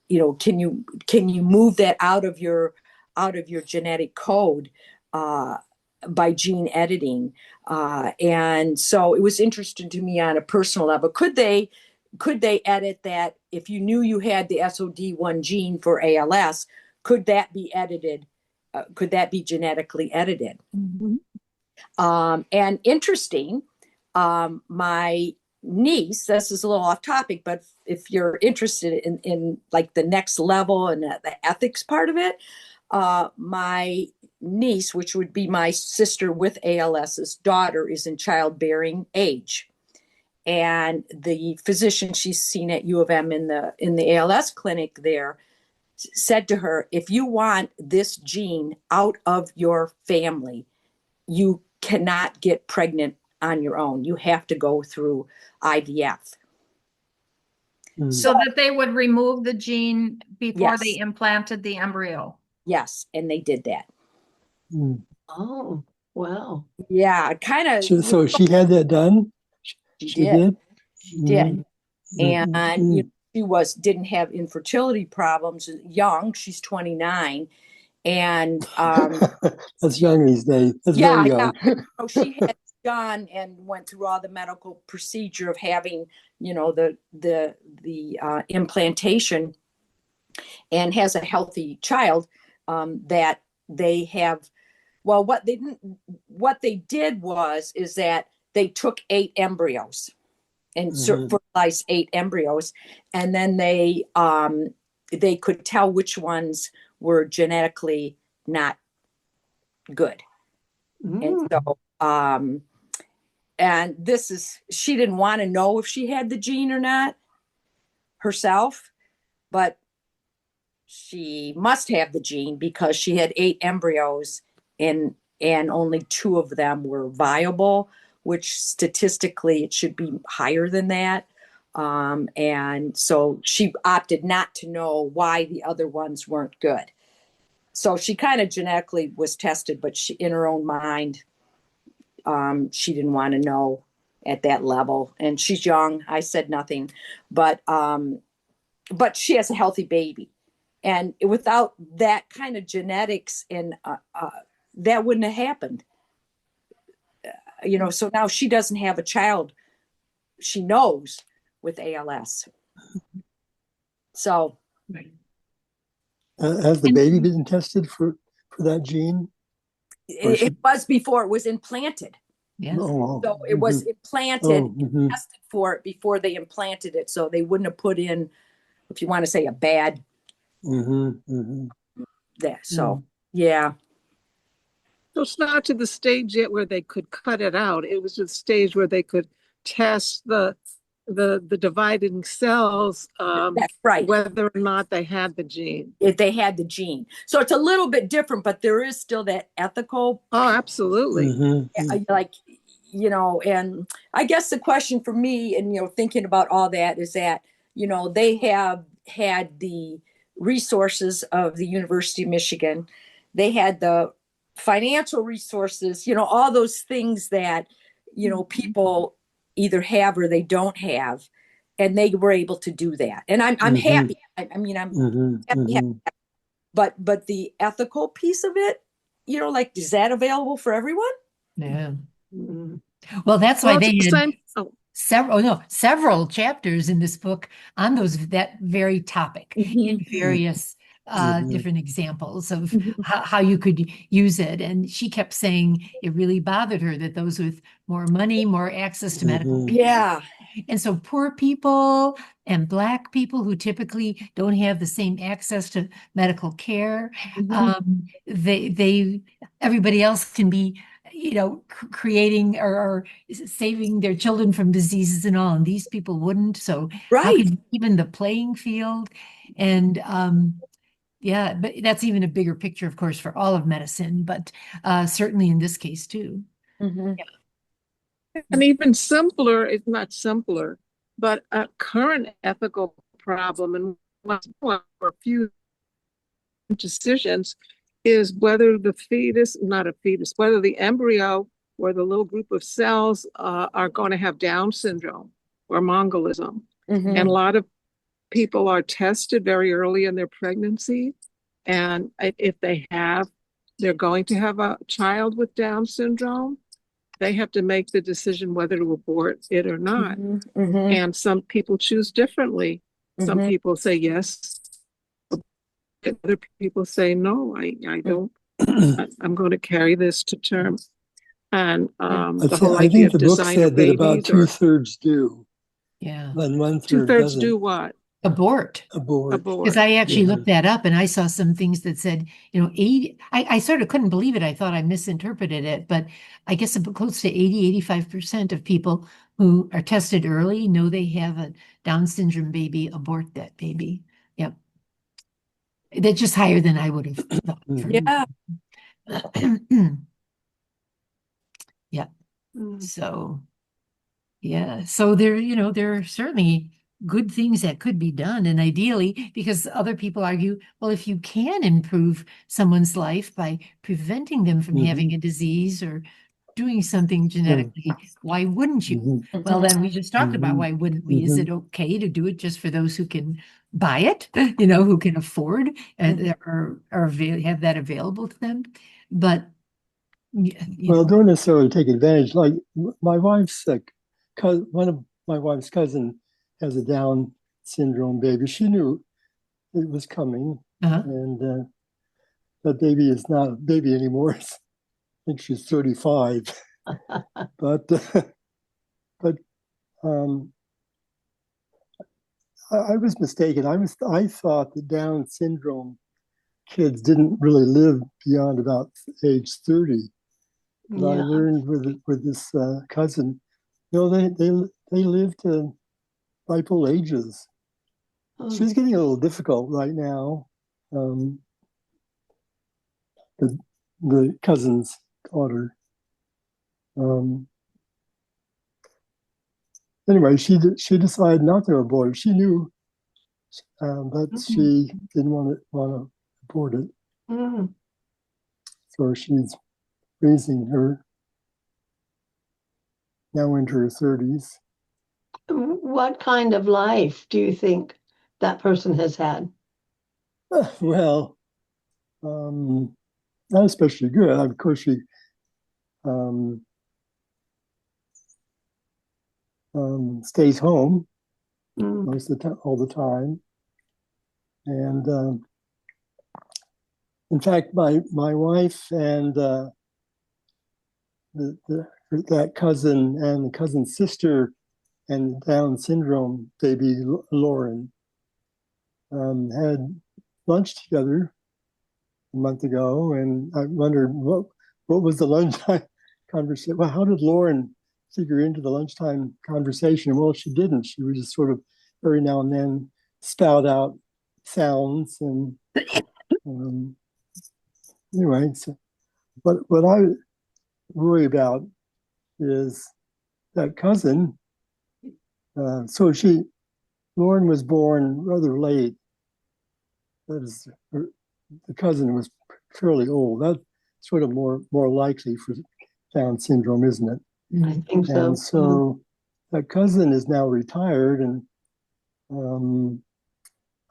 you know, can you move that out of your genetic code by gene editing? And so it was interesting to me on a personal level. Could they edit that? If you knew you had the SOD1 gene for ALS, could that be edited? Could that be genetically edited? And interesting, my niece, this is a little off topic, but if you're interested in like the next level and the ethics part of it, my niece, which would be my sister with ALS's daughter, is in childbearing age. and the physician she's seen at U of M in the ALS clinic there said to her, if you want this gene out of your family, you cannot get pregnant on your own. You have to go through IVF. So that they would remove the gene before Yes. they implanted the embryo. Yes, and they did that. Mm. Oh, wow. Yeah, kind of. So she had that done? She She did. did? She did. Mhm. And Mhm. you know, she didn't have infertility problems. Young, she's 29, and That's young these days. That's yeah, very young. so she had gone and went through all the medical procedure of having, you know, the implantation, and has a healthy child. That they have. Well, what they did is that they took 8 embryos and fertilized 8 embryos, and then they could tell which ones were genetically not good. And so and she didn't want to know if she had the gene or not herself, but she must have the gene because she had 8 embryos and only 2 of them were viable, which statistically it should be higher than that. And so she opted not to know why the other ones weren't good. So she kind of genetically was tested, but she, in her own mind, she didn't want to know at that level. And she's young. I said nothing, but she has a healthy baby. And without that kind of genetics, and that wouldn't have happened. You know, so now she doesn't have a child, she knows, with ALS. So has the baby been tested for that gene? it was before it was implanted. Yeah. Oh, So it was implanted, tested for it before they implanted it. So they wouldn't have put in, if you want to say, a bad there. So yeah. So it's not to the stage yet where they could cut it out. It was to the stage where they could test the dividing cells, That's right, whether or not they had the gene. if they had the gene. So it's a little bit different, but there is still that ethical. Oh, absolutely. Like, you know, and I guess the question for me, and, you know, thinking about all that, is that, you know, they have had the resources of the University of Michigan. They had the financial resources, you know, all those things that, you know, people either have or they don't have. And they were able to do that. And I'm happy. I mean, I'm happy. But the ethical piece of it, you know, like, is that available for everyone? Yeah. Well, that's why they had several chapters in this book on that very topic in various different examples of how you could use it. And she kept saying it really bothered her that those with more money, more access to medical care. Yeah. And so poor people and Black people who typically don't have the same access to medical care, everybody else can be, you know, creating or saving their children from diseases and all, and these people wouldn't. So how can even the playing field? And yeah, but that's even a bigger picture, of course, for all of medicine, but certainly in this case too. Yeah. And even simpler, it's not simpler, but a current ethical problem, and for a few decisions, is whether the whether the embryo or the little group of cells are going to have Down syndrome or Mongolism. And a lot of people are tested very early in their pregnancy. And if they're going to have a child with Down syndrome, they have to make the decision whether to abort it or not. And some people choose differently. Some people say yes. Other people say, no, I don't. I'm going to carry this to term. And the whole idea of the book said that about 2/3 do. Yeah. And 1/3 2/3 doesn't. do what? Abort. Abort. Because I actually looked that up and I saw some things that said, you know, 80, I sort of couldn't believe it. I thought I misinterpreted it, but I guess close to 85% of people who are tested early know they have a Down syndrome baby, abort that baby. Yep. That's just higher than I would have thought. Yeah. Yeah. Mm. So, yeah. So there are certainly good things that could be done. And ideally, because other people argue, well, if you can improve someone's life by preventing them from having a disease or doing something genetically, why wouldn't you? Well, then we just talked about why wouldn't we? Is it okay to do it just for those who can buy it, who can afford and have that available to them? But Well, don't necessarily take advantage. Like my wife's one of my wife's cousin has a Down syndrome baby. She knew it was coming, and that baby is not a baby anymore. I think she's 35, but um, I was mistaken. I thought that Down syndrome kids didn't really live beyond about age 30. But I Yeah. learned with this cousin, they live to ripe old ages. Oh. She's getting a little difficult right now. The cousin's daughter. Anyway, she decided not to abort it. She knew, but she didn't want to abort it. Mm. So she's raising her now into her 30s. What kind of life do you think that person has had? Well, not especially good. Of course, she stays home most of the time, all the time. And in fact, my wife and that cousin and the cousin's sister and Down syndrome baby Lauren had lunch together a month ago, and I wondered what was the lunchtime conversation. Well, how did Lauren figure into the lunchtime conversation? Well, she didn't. She was just sort of every now and then spout out sounds and anyway. So, what I worry about is that cousin. So Lauren was born rather late. That is, the cousin was fairly old. That's sort of more likely for Down syndrome, isn't it? I think so. And so that cousin is now retired, and I'm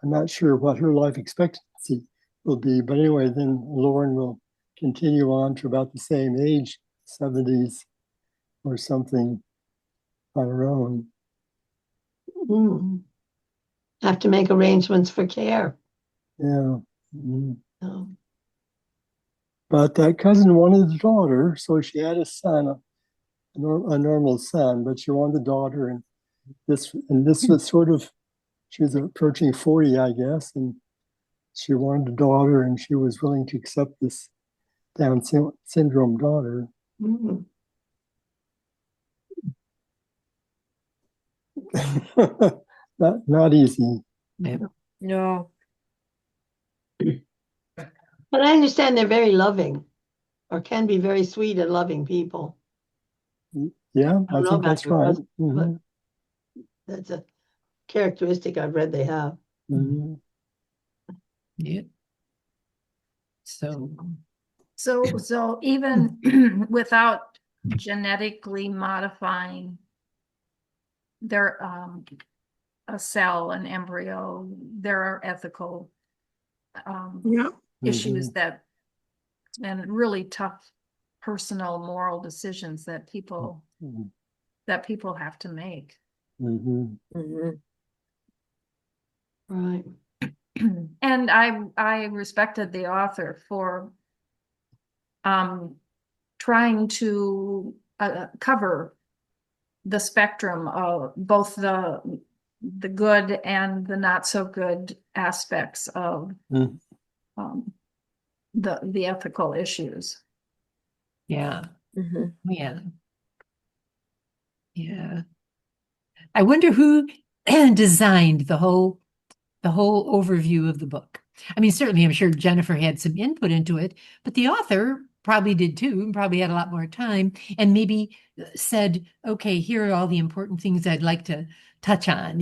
not sure what her life expectancy will be. But anyway, then Lauren will continue on to about the same age, 70s or something, on her own. Have to make arrangements for care. Yeah. Oh. But that cousin wanted a daughter, so she had a son, a normal son, but she wanted a daughter, and this was sort of, she was approaching 40, I guess, and she wanted a daughter, and she was willing to accept this Down syndrome daughter. Not easy. No. But I understand they're very loving, or can be very sweet and loving people. Yeah, I I don't know think about that's your right. husband, but that's a characteristic I've read they have. Yeah. So even without genetically modifying their a cell, an embryo, there are ethical issues that, and really tough personal moral decisions that people have to make. Right. And I respected the author for trying to cover the spectrum of both the good and the not so good aspects of the ethical issues. Yeah. Yeah. Yeah. I wonder who designed the whole overview of the book. I mean, certainly I'm sure Jennifer had some input into it, but the author probably did too, and probably had a lot more time, and maybe said, okay, here are all the important things I'd like to touch on,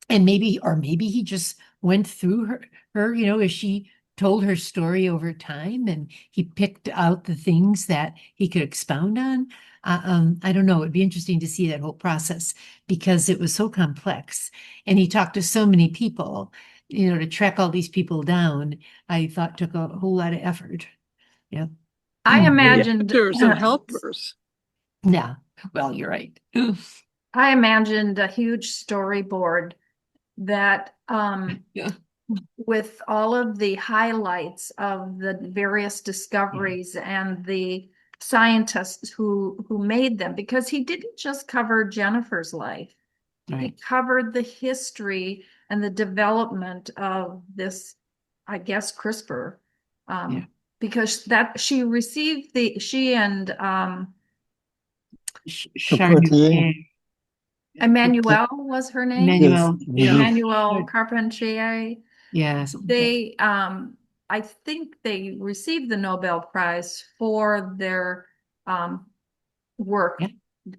and maybe he just went through her, as she told her story over time, and he picked out the things that he could expound on. I don't know. It'd be interesting to see that whole process because it was so complex, and he talked to so many people. To track all these people down, I thought took a whole lot of effort. Yeah. I Mm. imagined Editors and helpers. Yeah. Well, you're right. I imagined a huge storyboard that Yeah. with all of the highlights of the various discoveries and the scientists who made them, because he didn't just cover Jennifer's life. He Right. covered the history and the development of this, I guess, CRISPR. Yeah. Because that she and Carpentier. Emmanuel was her name. Emmanuel. Yes. Yeah. Emmanuel Carpentier. Yeah. They, I think they received the Nobel Prize for their work,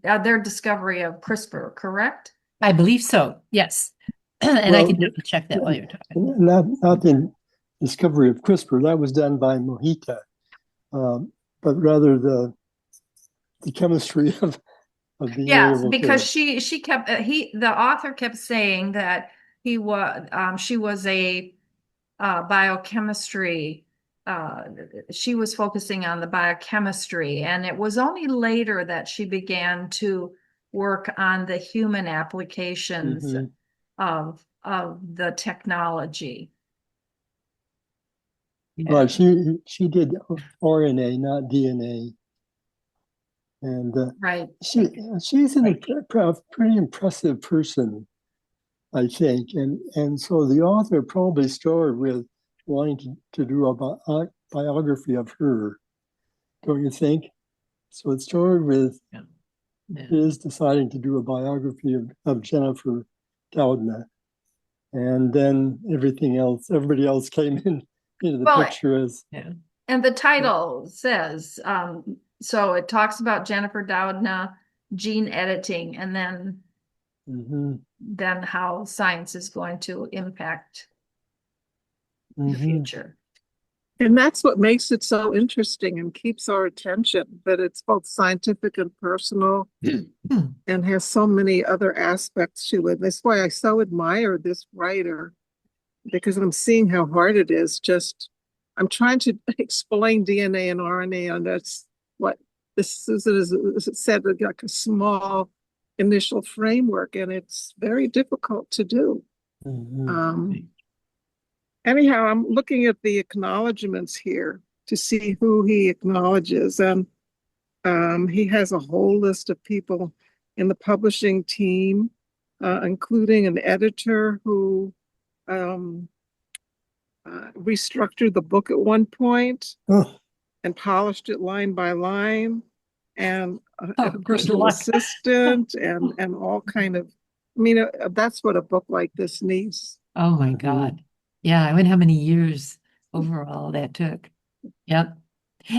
their discovery of CRISPR, correct? I believe so. Yes. And I Well, can double check that while you're talking. Not the discovery of CRISPR. That was done by Mojica, but rather the chemistry of being Yes, able because to. she kept the author kept saying that she was a biochemistry, she was focusing on the biochemistry, and it was only later that she began to work on the human applications Mhm. of the technology. But she did RNA, not DNA, and Right. she's a pretty impressive person, I think, and so the author probably started with wanting to do a biography of her, don't you think? So it started with his deciding to do a biography of Jennifer Doudna, and then everybody else came into the picture as. And the title says, so it talks about Jennifer Doudna, gene editing, and then how science is going to impact the future. And that's what makes it so interesting and keeps our attention, that it's both scientific and personal and has so many other aspects to it. That's why I so admire this writer, because I'm seeing how hard it is. I'm trying to explain DNA and RNA, and that's what this is said, like a small initial framework, and it's very difficult to do. Anyhow, I'm looking at the acknowledgements here to see who he acknowledges, and he has a whole list of people in the publishing team, including an editor who restructured the book at one point and polished it line by line, and a personal assistant and all kind of, that's what a book like this needs. Oh my God. Yeah, I wonder how many years overall that took. Yep.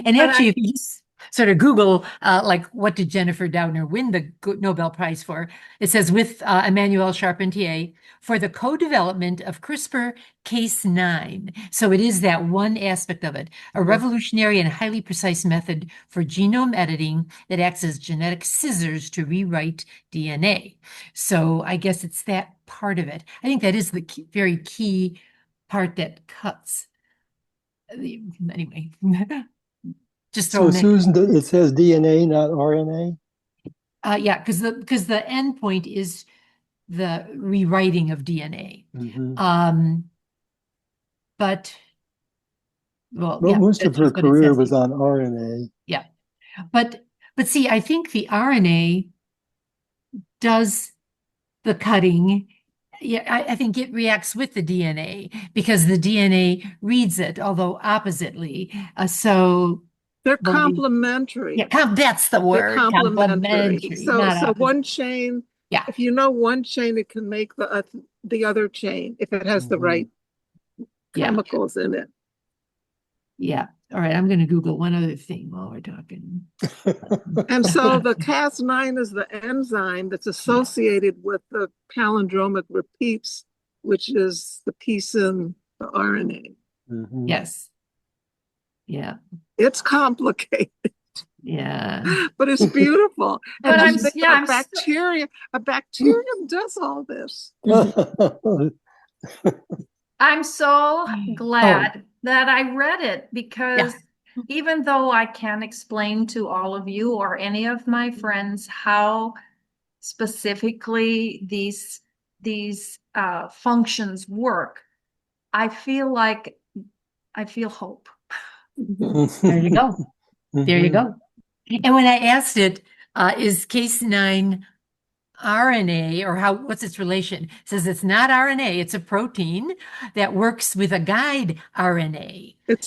And actually, if you just sort of Google, like, what did Jennifer Doudna win the Nobel Prize for? It says with Emmanuel Charpentier for the co-development of CRISPR-Cas9. So it is that one aspect of it, a revolutionary and highly precise method for genome editing that acts as genetic scissors to rewrite DNA. So I guess it's that part of it. I think that is the very key part that cuts. Anyway. So Susan, it says DNA, not RNA? Yeah, because the end point is the rewriting of DNA. But most of her career was on RNA. Yeah, but see, I think the RNA does the cutting. Yeah, I think it reacts with the DNA because the DNA reads it, although oppositely. So they're complementary. Yeah, that's the word. They're complementary. So one chain Yeah. if you know one chain, it can make the other chain if it has the right Yeah. chemicals in it. Yeah. All right. I'm going to Google one other thing while we're talking. And so the Cas9 is the enzyme that's associated with the palindromic repeats, which is the piece in the RNA. Yes. Yeah. It's complicated, Yeah. but it's beautiful. But And I'm, just think yeah, a bacterium does all this. I'm so Oh. glad that I read it because even though I can't explain to all of you or any of my friends how specifically these functions work, I feel hope. There you go. There you go. And when I asked it, is Cas9 RNA or what's its relation? It says it's not RNA, it's a protein that works with a guide RNA. It's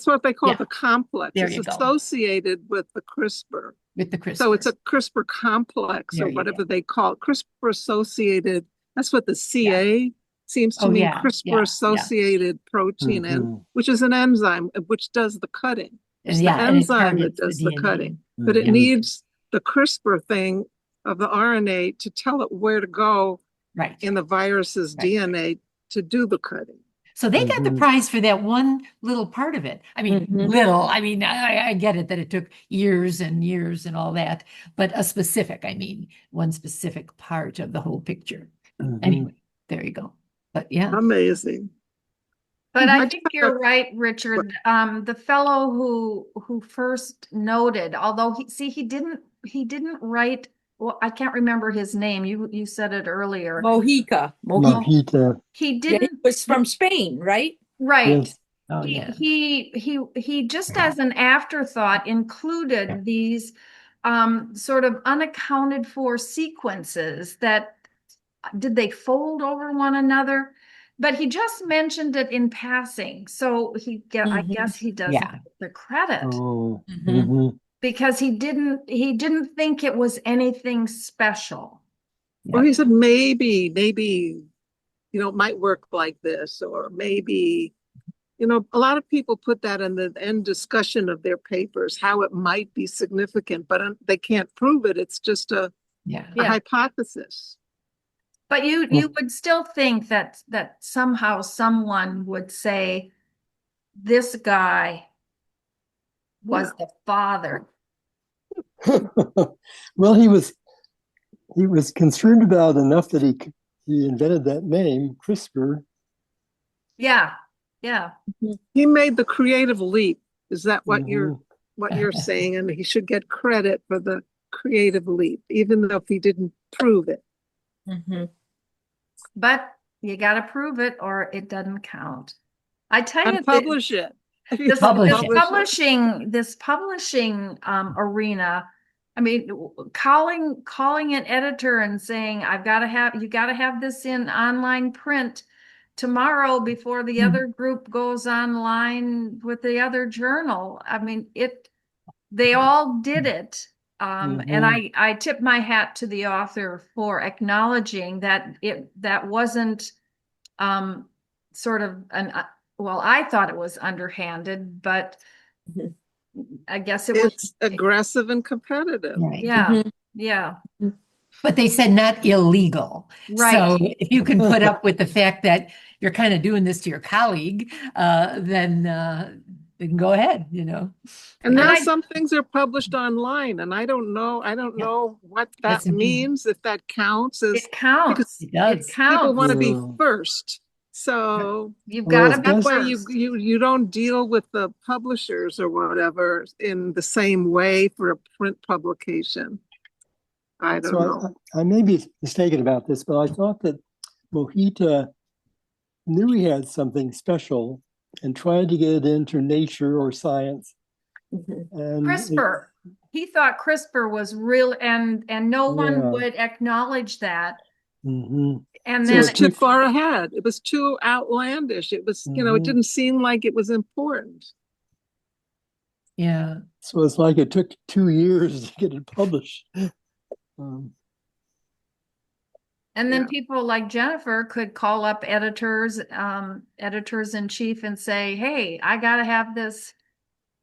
what they call the complex. There It's you go. associated with the CRISPR. With the CRISPR. So it's a CRISPR complex There or you whatever go. they call it. CRISPR associated. That's what the CA seems to Oh, mean. yeah, CRISPR associated protein, and which is an enzyme which does the cutting. It's the and it enzyme that targets the does the DNA. cutting, but it needs the CRISPR thing of the RNA to tell it where to go in the virus's DNA to do the cutting. So they got the prize for that one little part of it. I mean, I get it that it took years and years and all that, but one specific part of the whole picture. Anyway, there you go. But yeah. Amazing. But I think you're right, Richard. The fellow who first noted, although he didn't write. Well, I can't remember his name. You said it earlier. Mojica. He Yeah, didn't. he was from Spain, right? Right. Yes. Oh, yeah. He just as an afterthought included these sort of unaccounted for sequences that did they fold over one another? But he just mentioned it in passing. So I guess he doesn't get the credit because he didn't think it was anything special. Or he said maybe, it might work like this, or maybe, a lot of people put that in the end discussion of their papers, how it might be significant, but they can't prove it. It's just a hypothesis. But you would still think that somehow someone would say this guy was the father. Well, he was concerned about enough that he invented that name, CRISPR. Yeah. He made the creative leap. Is that what you're saying? And he should get credit for the creative leap, even though if he didn't prove it. But you got to prove it or it doesn't count. I tell you, publish it. This publishing arena. I mean, calling an editor and saying, you got to have this in online print tomorrow before the other group goes online with the other journal. I mean, they all did it. And I tip my hat to the author for acknowledging that that wasn't sort of I thought it was underhanded, but I guess it's aggressive and competitive. Right. Yeah. But they said not illegal. Right. So if you can put up with the fact that you're kind of doing this to your colleague, then go ahead, And now some things are published online, and I don't know what that means, if that counts as it counts. It does. People want to be first. So you've got to be why first. you don't deal with the publishers or whatever in the same way for a print publication. I don't know. I may be mistaken about this, but I thought that Mojica knew he had something special and tried to get it into Nature or Science. And CRISPR. He thought CRISPR was real, and no one would acknowledge that. And then it was too far ahead. It was too outlandish. It was, it didn't seem like it was important. Yeah. So it's like it took 2 years to get it published. And then Yeah. people like Jennifer could call up editors in chief and say, hey, I gotta have this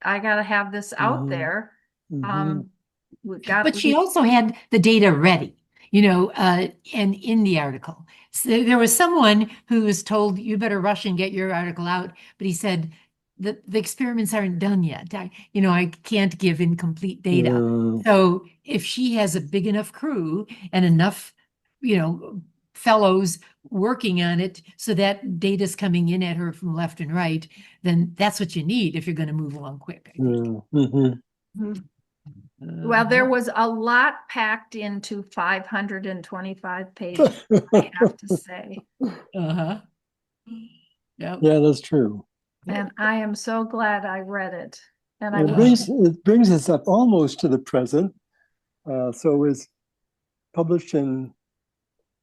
out Mhm. there. Mhm. But she also had the data ready, and in the article. So there was someone who was told, you better rush and get your article out. But he said, the experiments aren't done yet. I can't give incomplete data. Yeah. So if she has a big enough crew and enough, fellows working on it so that data's coming in at her from left and right, then that's what you need if you're going to move along quick, I think. Yeah. Mhm. Well, there was a lot packed into 525 pages, I have to say. Uh-huh. Yep. Yeah, that's true. And I am so glad I read it. And I It wish, brings us up almost to the present. So it was published in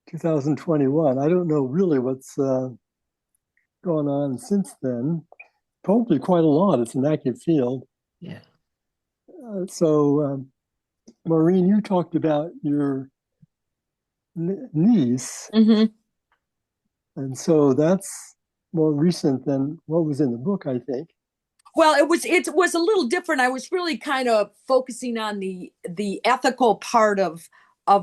2021. I don't know really what's gone on since then. Probably quite a lot. It's an active field. Yeah. So, Maureen, you talked about your niece, Mhm. and so that's more recent than what was in the book, I think. Well, it was a little different. I was really kind of focusing on the ethical part of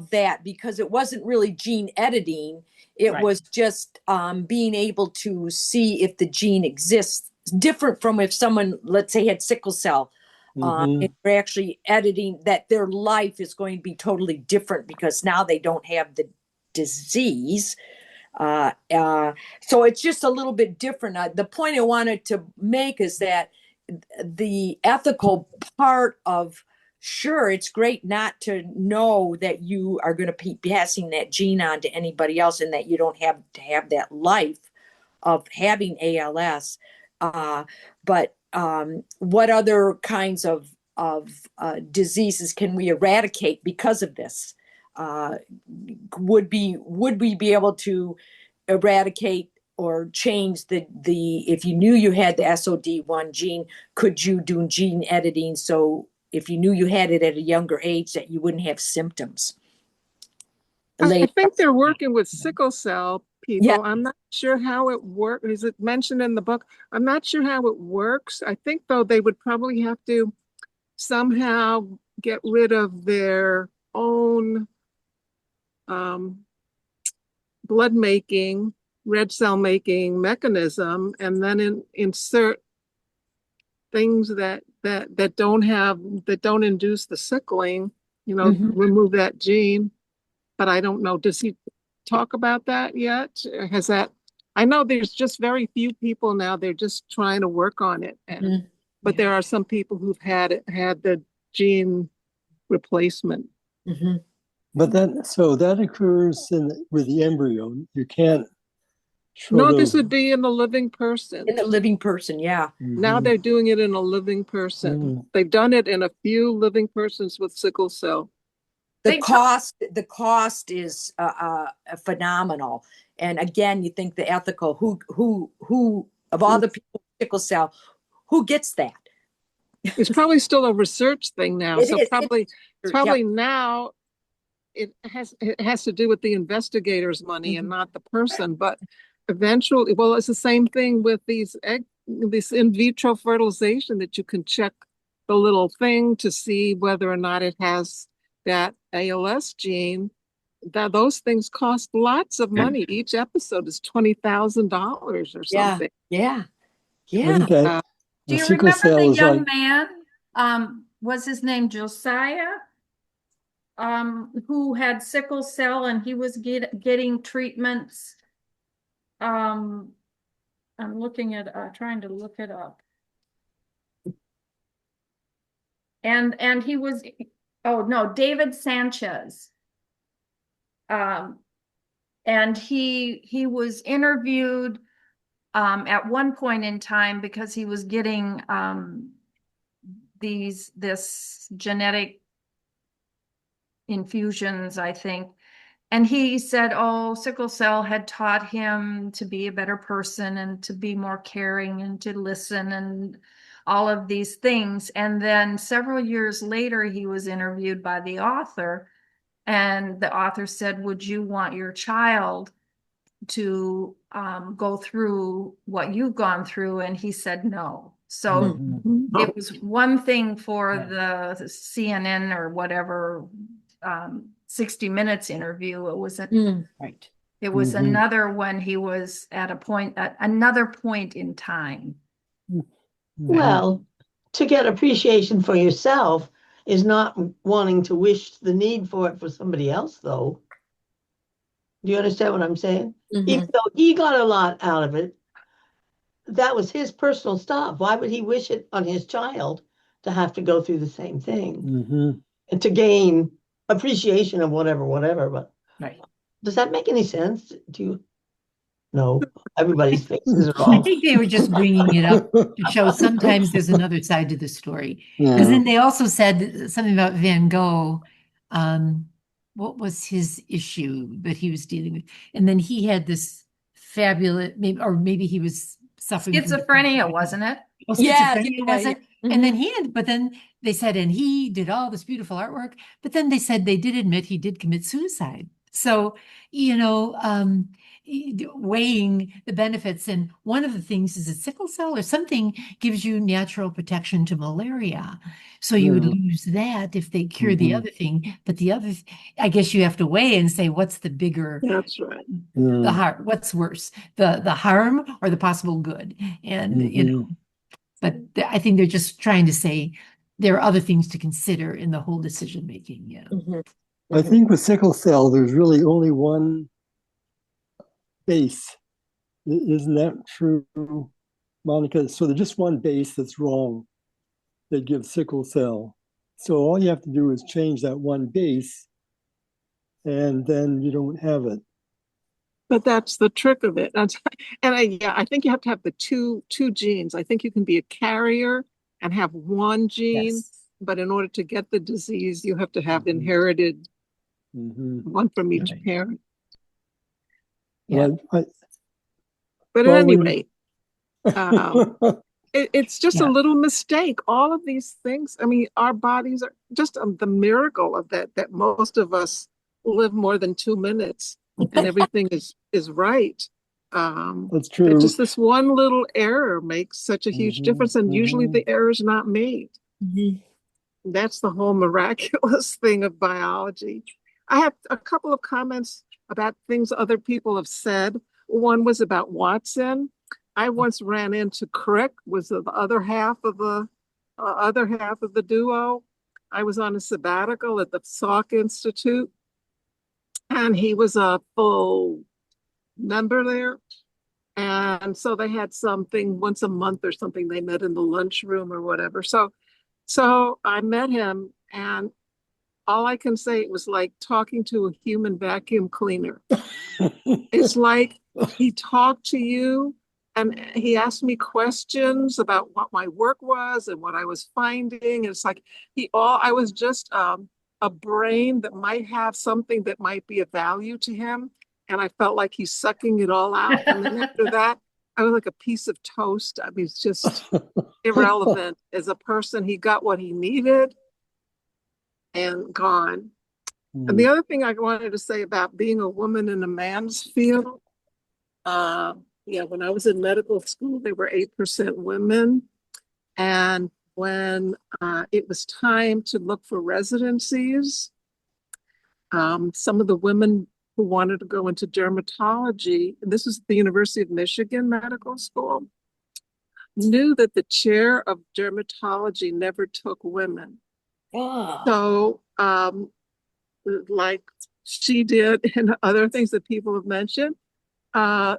that, because it wasn't really gene editing. It Right. was just being able to see if the gene exists, different from if someone, let's say, had sickle cell. Mhm. And we're actually editing that their life is going to be totally different because now they don't have the disease. So it's just a little bit different. The point I wanted to make is that the ethical part of, sure, it's great not to know that you are going to be passing that gene on to anybody else and that you don't have to have that life of having ALS. But what other kinds of diseases can we eradicate because of this? Would we be able to eradicate or change the if you knew you had the SOD1 gene, could you do gene editing so if you knew you had it at a younger age that you wouldn't have symptoms I later? think they're working with sickle cell people. Yeah. I'm not sure how it works. Is it mentioned in the book? I'm not sure how it works. I think, though, they would probably have to somehow get rid of their own blood making, red cell making mechanism, and then insert things that don't induce the sickling, remove that gene. But I don't know. Does he talk about that yet? Has that? I know there's just very few people now. They're just trying to work on it, but there are some people who've had the gene replacement. Mhm. But that occurs with the embryo. You can't show No, those. this would be in a living person. In a living person, yeah. Now Mhm. they're doing it in a living person. Mhm. They've done it in a few living persons with sickle cell. The cost is phenomenal. And again, you think the ethical, who of all the people with sickle cell, who gets that? It's probably still a research thing now. It So is. probably now it has to do with the investigator's money and not the person. But eventually, well, it's the same thing with this in vitro fertilization, that you can check the little thing to see whether or not it has that ALS gene. Those things cost lots of money. Each episode is $20,000 or Yeah, something. yeah, I yeah. think that do the you sickle remember cell the is young like, man? Was his name Josiah? Who had sickle cell and he was getting treatments. I'm trying to look it up. And he was, oh no, David Sanchez. And he was interviewed at one point in time because he was getting this genetic infusions, I think. And he said, oh, sickle cell had taught him to be a better person and to be more caring and to listen and all of these things. And then several years later, he was interviewed by the author. And the author said, would you want your child to go through what you've gone through? And he said no. So Mhm. it was one thing for the CNN or whatever 60 Minutes interview. It was Right. it was Mhm. another when he was at another point in time. Well, to get appreciation for yourself is not wanting to wish the need for it for somebody else, though. Do you understand what I'm saying? Even though he got a lot out of it, that was his personal stuff. Why would he wish it on his child to have to go through the same thing Mhm. and to gain appreciation of whatever? But Right. does that make any sense? Do you? No, everybody's faces are I all. think they were just bringing it up to show sometimes there's another side to the story. Because Yeah. then they also said something about Van Gogh. What was his issue that he was dealing with? And then he had this fabulous, maybe he was suffering from Schizophrenia, wasn't it? Oh, Yeah, schizophrenia yeah, was yeah. it? And then but then they said, and he did all this beautiful artwork, but then they said they did admit he did commit suicide. So, weighing the benefits, and one of the things is that sickle cell or something gives you natural protection to malaria. So you would Yeah. lose that if they cure the Mhm. other thing. But the other, I guess you have to weigh and say, what's the bigger, That's right. the Yeah. harm, what's worse, the harm or the possible good? And, Mhm. but I think they're just trying to say there are other things to consider in the whole decision making. Yeah. I think with sickle cell, there's really only one base. Isn't that true, Monica? So there's just one base that's wrong that gives sickle cell. So all you have to do is change that one base, and then you don't have it. But that's the trick of it. I think you have to have the two genes. I think you can be a carrier and have one gene, Yes. but in order to get the disease, you have to have Mhm. inherited Mhm. one from each Right. parent. Yeah. But at Well, any when rate, it's just a Yeah. little mistake. All of these things, I mean, our bodies are just the miracle of that most of us live more than 2 minutes and everything is right. That's But true. just this one little error makes such a huge Mhm. difference, and usually Mhm. the error is not made. That's the whole miraculous thing of biology. I have a couple of comments about things other people have said. One was about Watson. I once ran into Crick, was the other half of the duo. I was on a sabbatical at the Salk Institute, and he was a full member there. And so they had something once a month or something. They met in the lunchroom or whatever. So I met him, and all I can say, it was like talking to a human vacuum cleaner. It's like he talked to you and he asked me questions about what my work was and what I was finding. It's like I was just a brain that might have something that might be of value to him. And I felt like he's sucking it all out. And then after that, I was like a piece of toast. I mean, it's just irrelevant as a person. He got what he needed and gone. And the other thing I wanted to say about being a woman in a man's field, when I was in medical school, they were 8% women. And when it was time to look for residencies, some of the women who wanted to go into dermatology, and this was the University of Michigan Medical School, knew that the chair of dermatology never took women. So, like she did and other things that people have mentioned,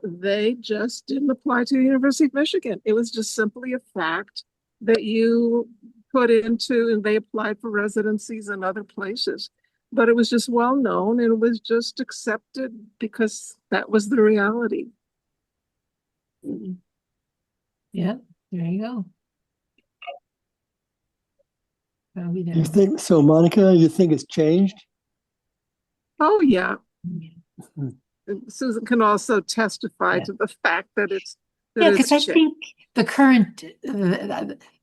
they just didn't apply to the University of Michigan. It was just simply a fact that you put into, and they applied for residencies in other places. But it was just well known and it was just accepted because that was the reality. Yeah. There you go. Probably You there. think so, Monica? You think it's changed? Oh, yeah. Hmm. Susan can also testify Yeah. to the fact that it's Yeah, has because I changed. think the current,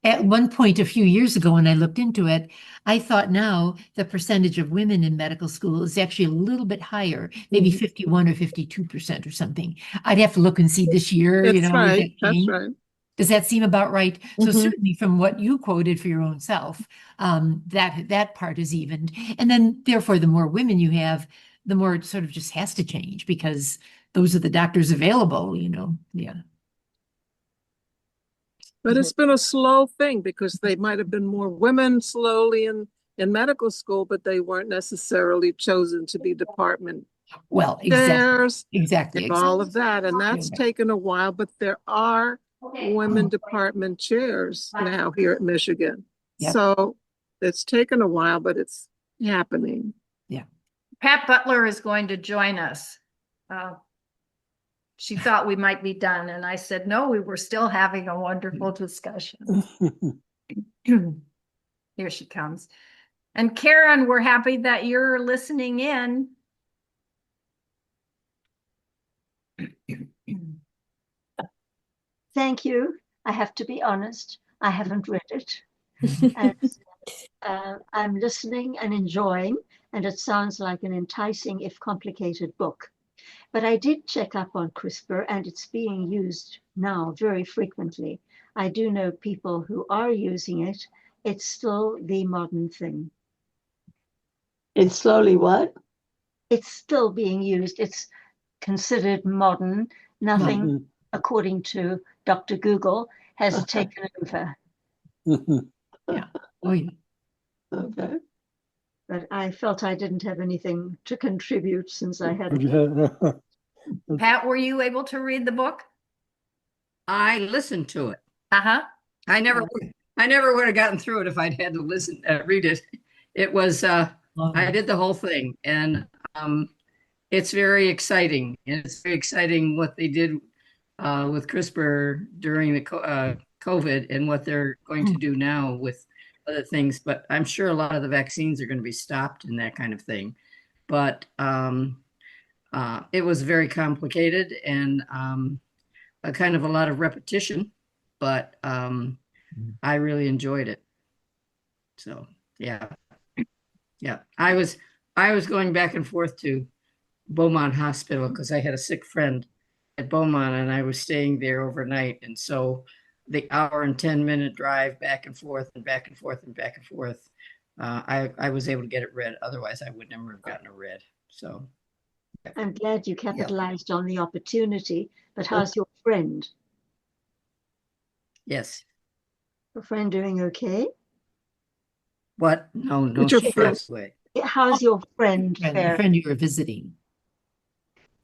at one point a few years ago when I looked into it, I thought now the percentage of women in medical school is actually a little bit higher, maybe 51 or 52% or something. I'd have to look and see this year, That's has right. that That's changed? right. Does that seem about right? So Mhm. certainly from what you quoted for your own self, that part is evened. And then therefore, the more women you have, the more it sort of just has to change because those are the doctors available, Yeah. But it's been a slow thing because they might have been more women slowly in medical school, but they weren't necessarily chosen to be department Well, chairs exactly. and all of that. And that's Yeah. taken a while, but there are women department chairs now here at Michigan. Yep. So it's taken a while, but it's happening. Pat Butler is going to join us. She thought we might be done, and I said, no, we were still having a wonderful discussion. Here she comes. And Karen, we're happy that you're listening in. Thank you. I have to be honest, I haven't read it. And I'm listening and enjoying, and it sounds like an enticing, if complicated, book. But I did check up on CRISPR, and it's being used now very frequently. I do know people who are using it. It's still the modern thing. It's slowly what? It's still being used. It's considered modern. Nothing, Mhm. according to Dr. Google, has taken over. Yeah. Oh, yeah. Okay. But I felt I didn't have anything to contribute since I had. Pat, were you able to read the book? I listened to it. Uh-huh. I never would have gotten through it if I'd had to read it. It was, I did the whole thing, and it's very exciting. And it's very exciting what they did with CRISPR during the COVID and what they're going to do now with other things. But I'm sure a lot of the vaccines are going to be stopped and that kind of thing. But it was very complicated and a kind of a lot of repetition, but I really enjoyed it. So yeah. I was going back and forth to Beaumont Hospital because I had a sick friend at Beaumont and I was staying there overnight. And so the hour and 10-minute drive back and forth and back and forth and back and forth, I was able to get it read. Otherwise, I would never have gotten it read. So I'm glad you capitalized on the opportunity, but how's your friend? yes. Your friend doing okay? What? No, It's your she friend. passed away. How's your friend The faring? friend you were visiting.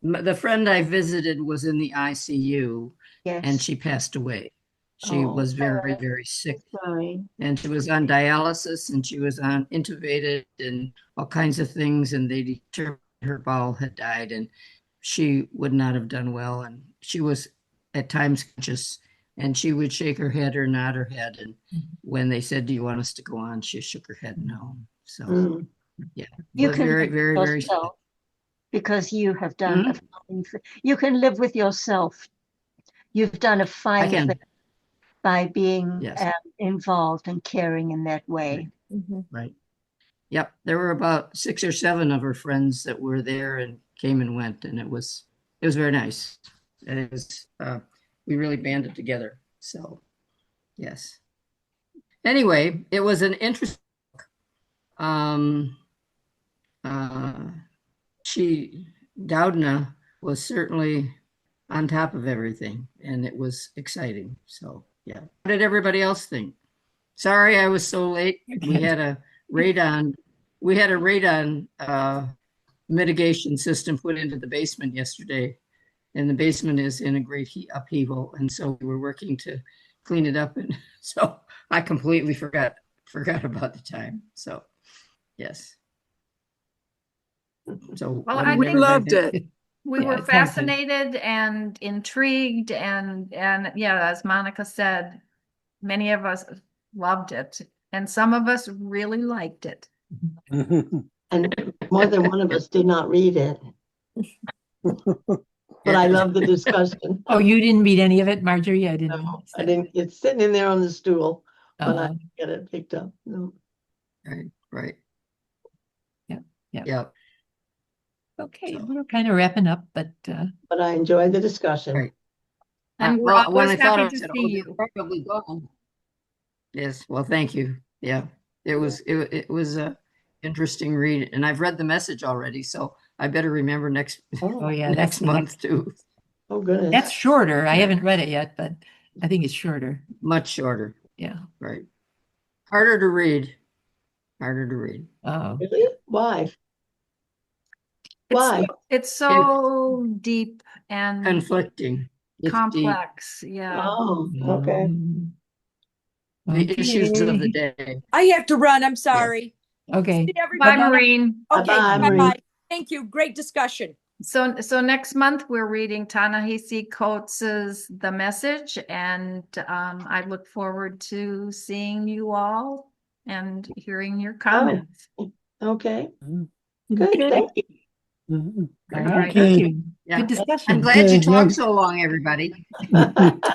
The friend I visited was in the ICU Yes. and she passed away. She Oh, was very, very sick. sorry. And she was on dialysis and she was on intubated and all kinds of things. And they determined her bowel had died and she would not have done well. And she was at times conscious and she would shake her head or nod her head. And when they said, do you want us to go on? She shook her head no. So yeah, You was can very, live very, with very sick. yourself because you have done a fine thing. You can live with yourself. You've done a fine can. thing by being Yes. involved and caring in that way. Right. Yep. There were about 6 or 7 of her friends that were there and came and went, and it was very nice. And it was we really banded together. So yes. Anyway, it was an interesting book. Doudna was certainly on top of everything, and it was exciting. So yeah. What did everybody else think? Sorry, I was so late. We had a radon mitigation system put into the basement yesterday, and the basement is in a great upheaval, and so we were working to clean it up, and so I completely forgot about the time. So yes. So Well, I We think loved it. we Yeah, were it sounds good. fascinated and intrigued and yeah, as Monica said, many of us loved it and some of us really liked it. And more than one of us did not read it. but I love the discussion. Oh, you didn't read any of it, Marjorie? I didn't. No, I didn't. It's sitting in there on the stool, but I Uh, didn't get it picked up. No. Right. Yeah. Yep. Okay, we're kind of wrapping up, but But I enjoyed the discussion. Right. And we're Well, when always I thought happy of to it, see they're you. probably gone. Yes. Well, thank you. Yeah. It was a interesting read, and I've read the message already, so I better remember next oh yeah, next that's the month next. too. Oh, goodness. That's shorter. I Yeah. haven't read it yet, but I think it's shorter. Much shorter. Yeah. Right. Harder to read. Harder to read. Oh. Really? Why? Why? It's so deep and Conflicting. It's deep. complex. Yeah. Oh, okay. The issues of the Okay. day. I have to run. I'm sorry. Okay. See Bye, everybody. Maureen. Okay. Bye-bye, Bye-bye. Maureen. Thank you. Great discussion. So next month we're reading Ta-Nehisi Coates's The Message, and I look forward to seeing you all and hearing your comments. Okay. Mhm. Good. Okay. Thank you. Mhm. All right. Okay. Thank you. Yeah. Good discussion. I'm glad you Okay, talked next. so long, everybody.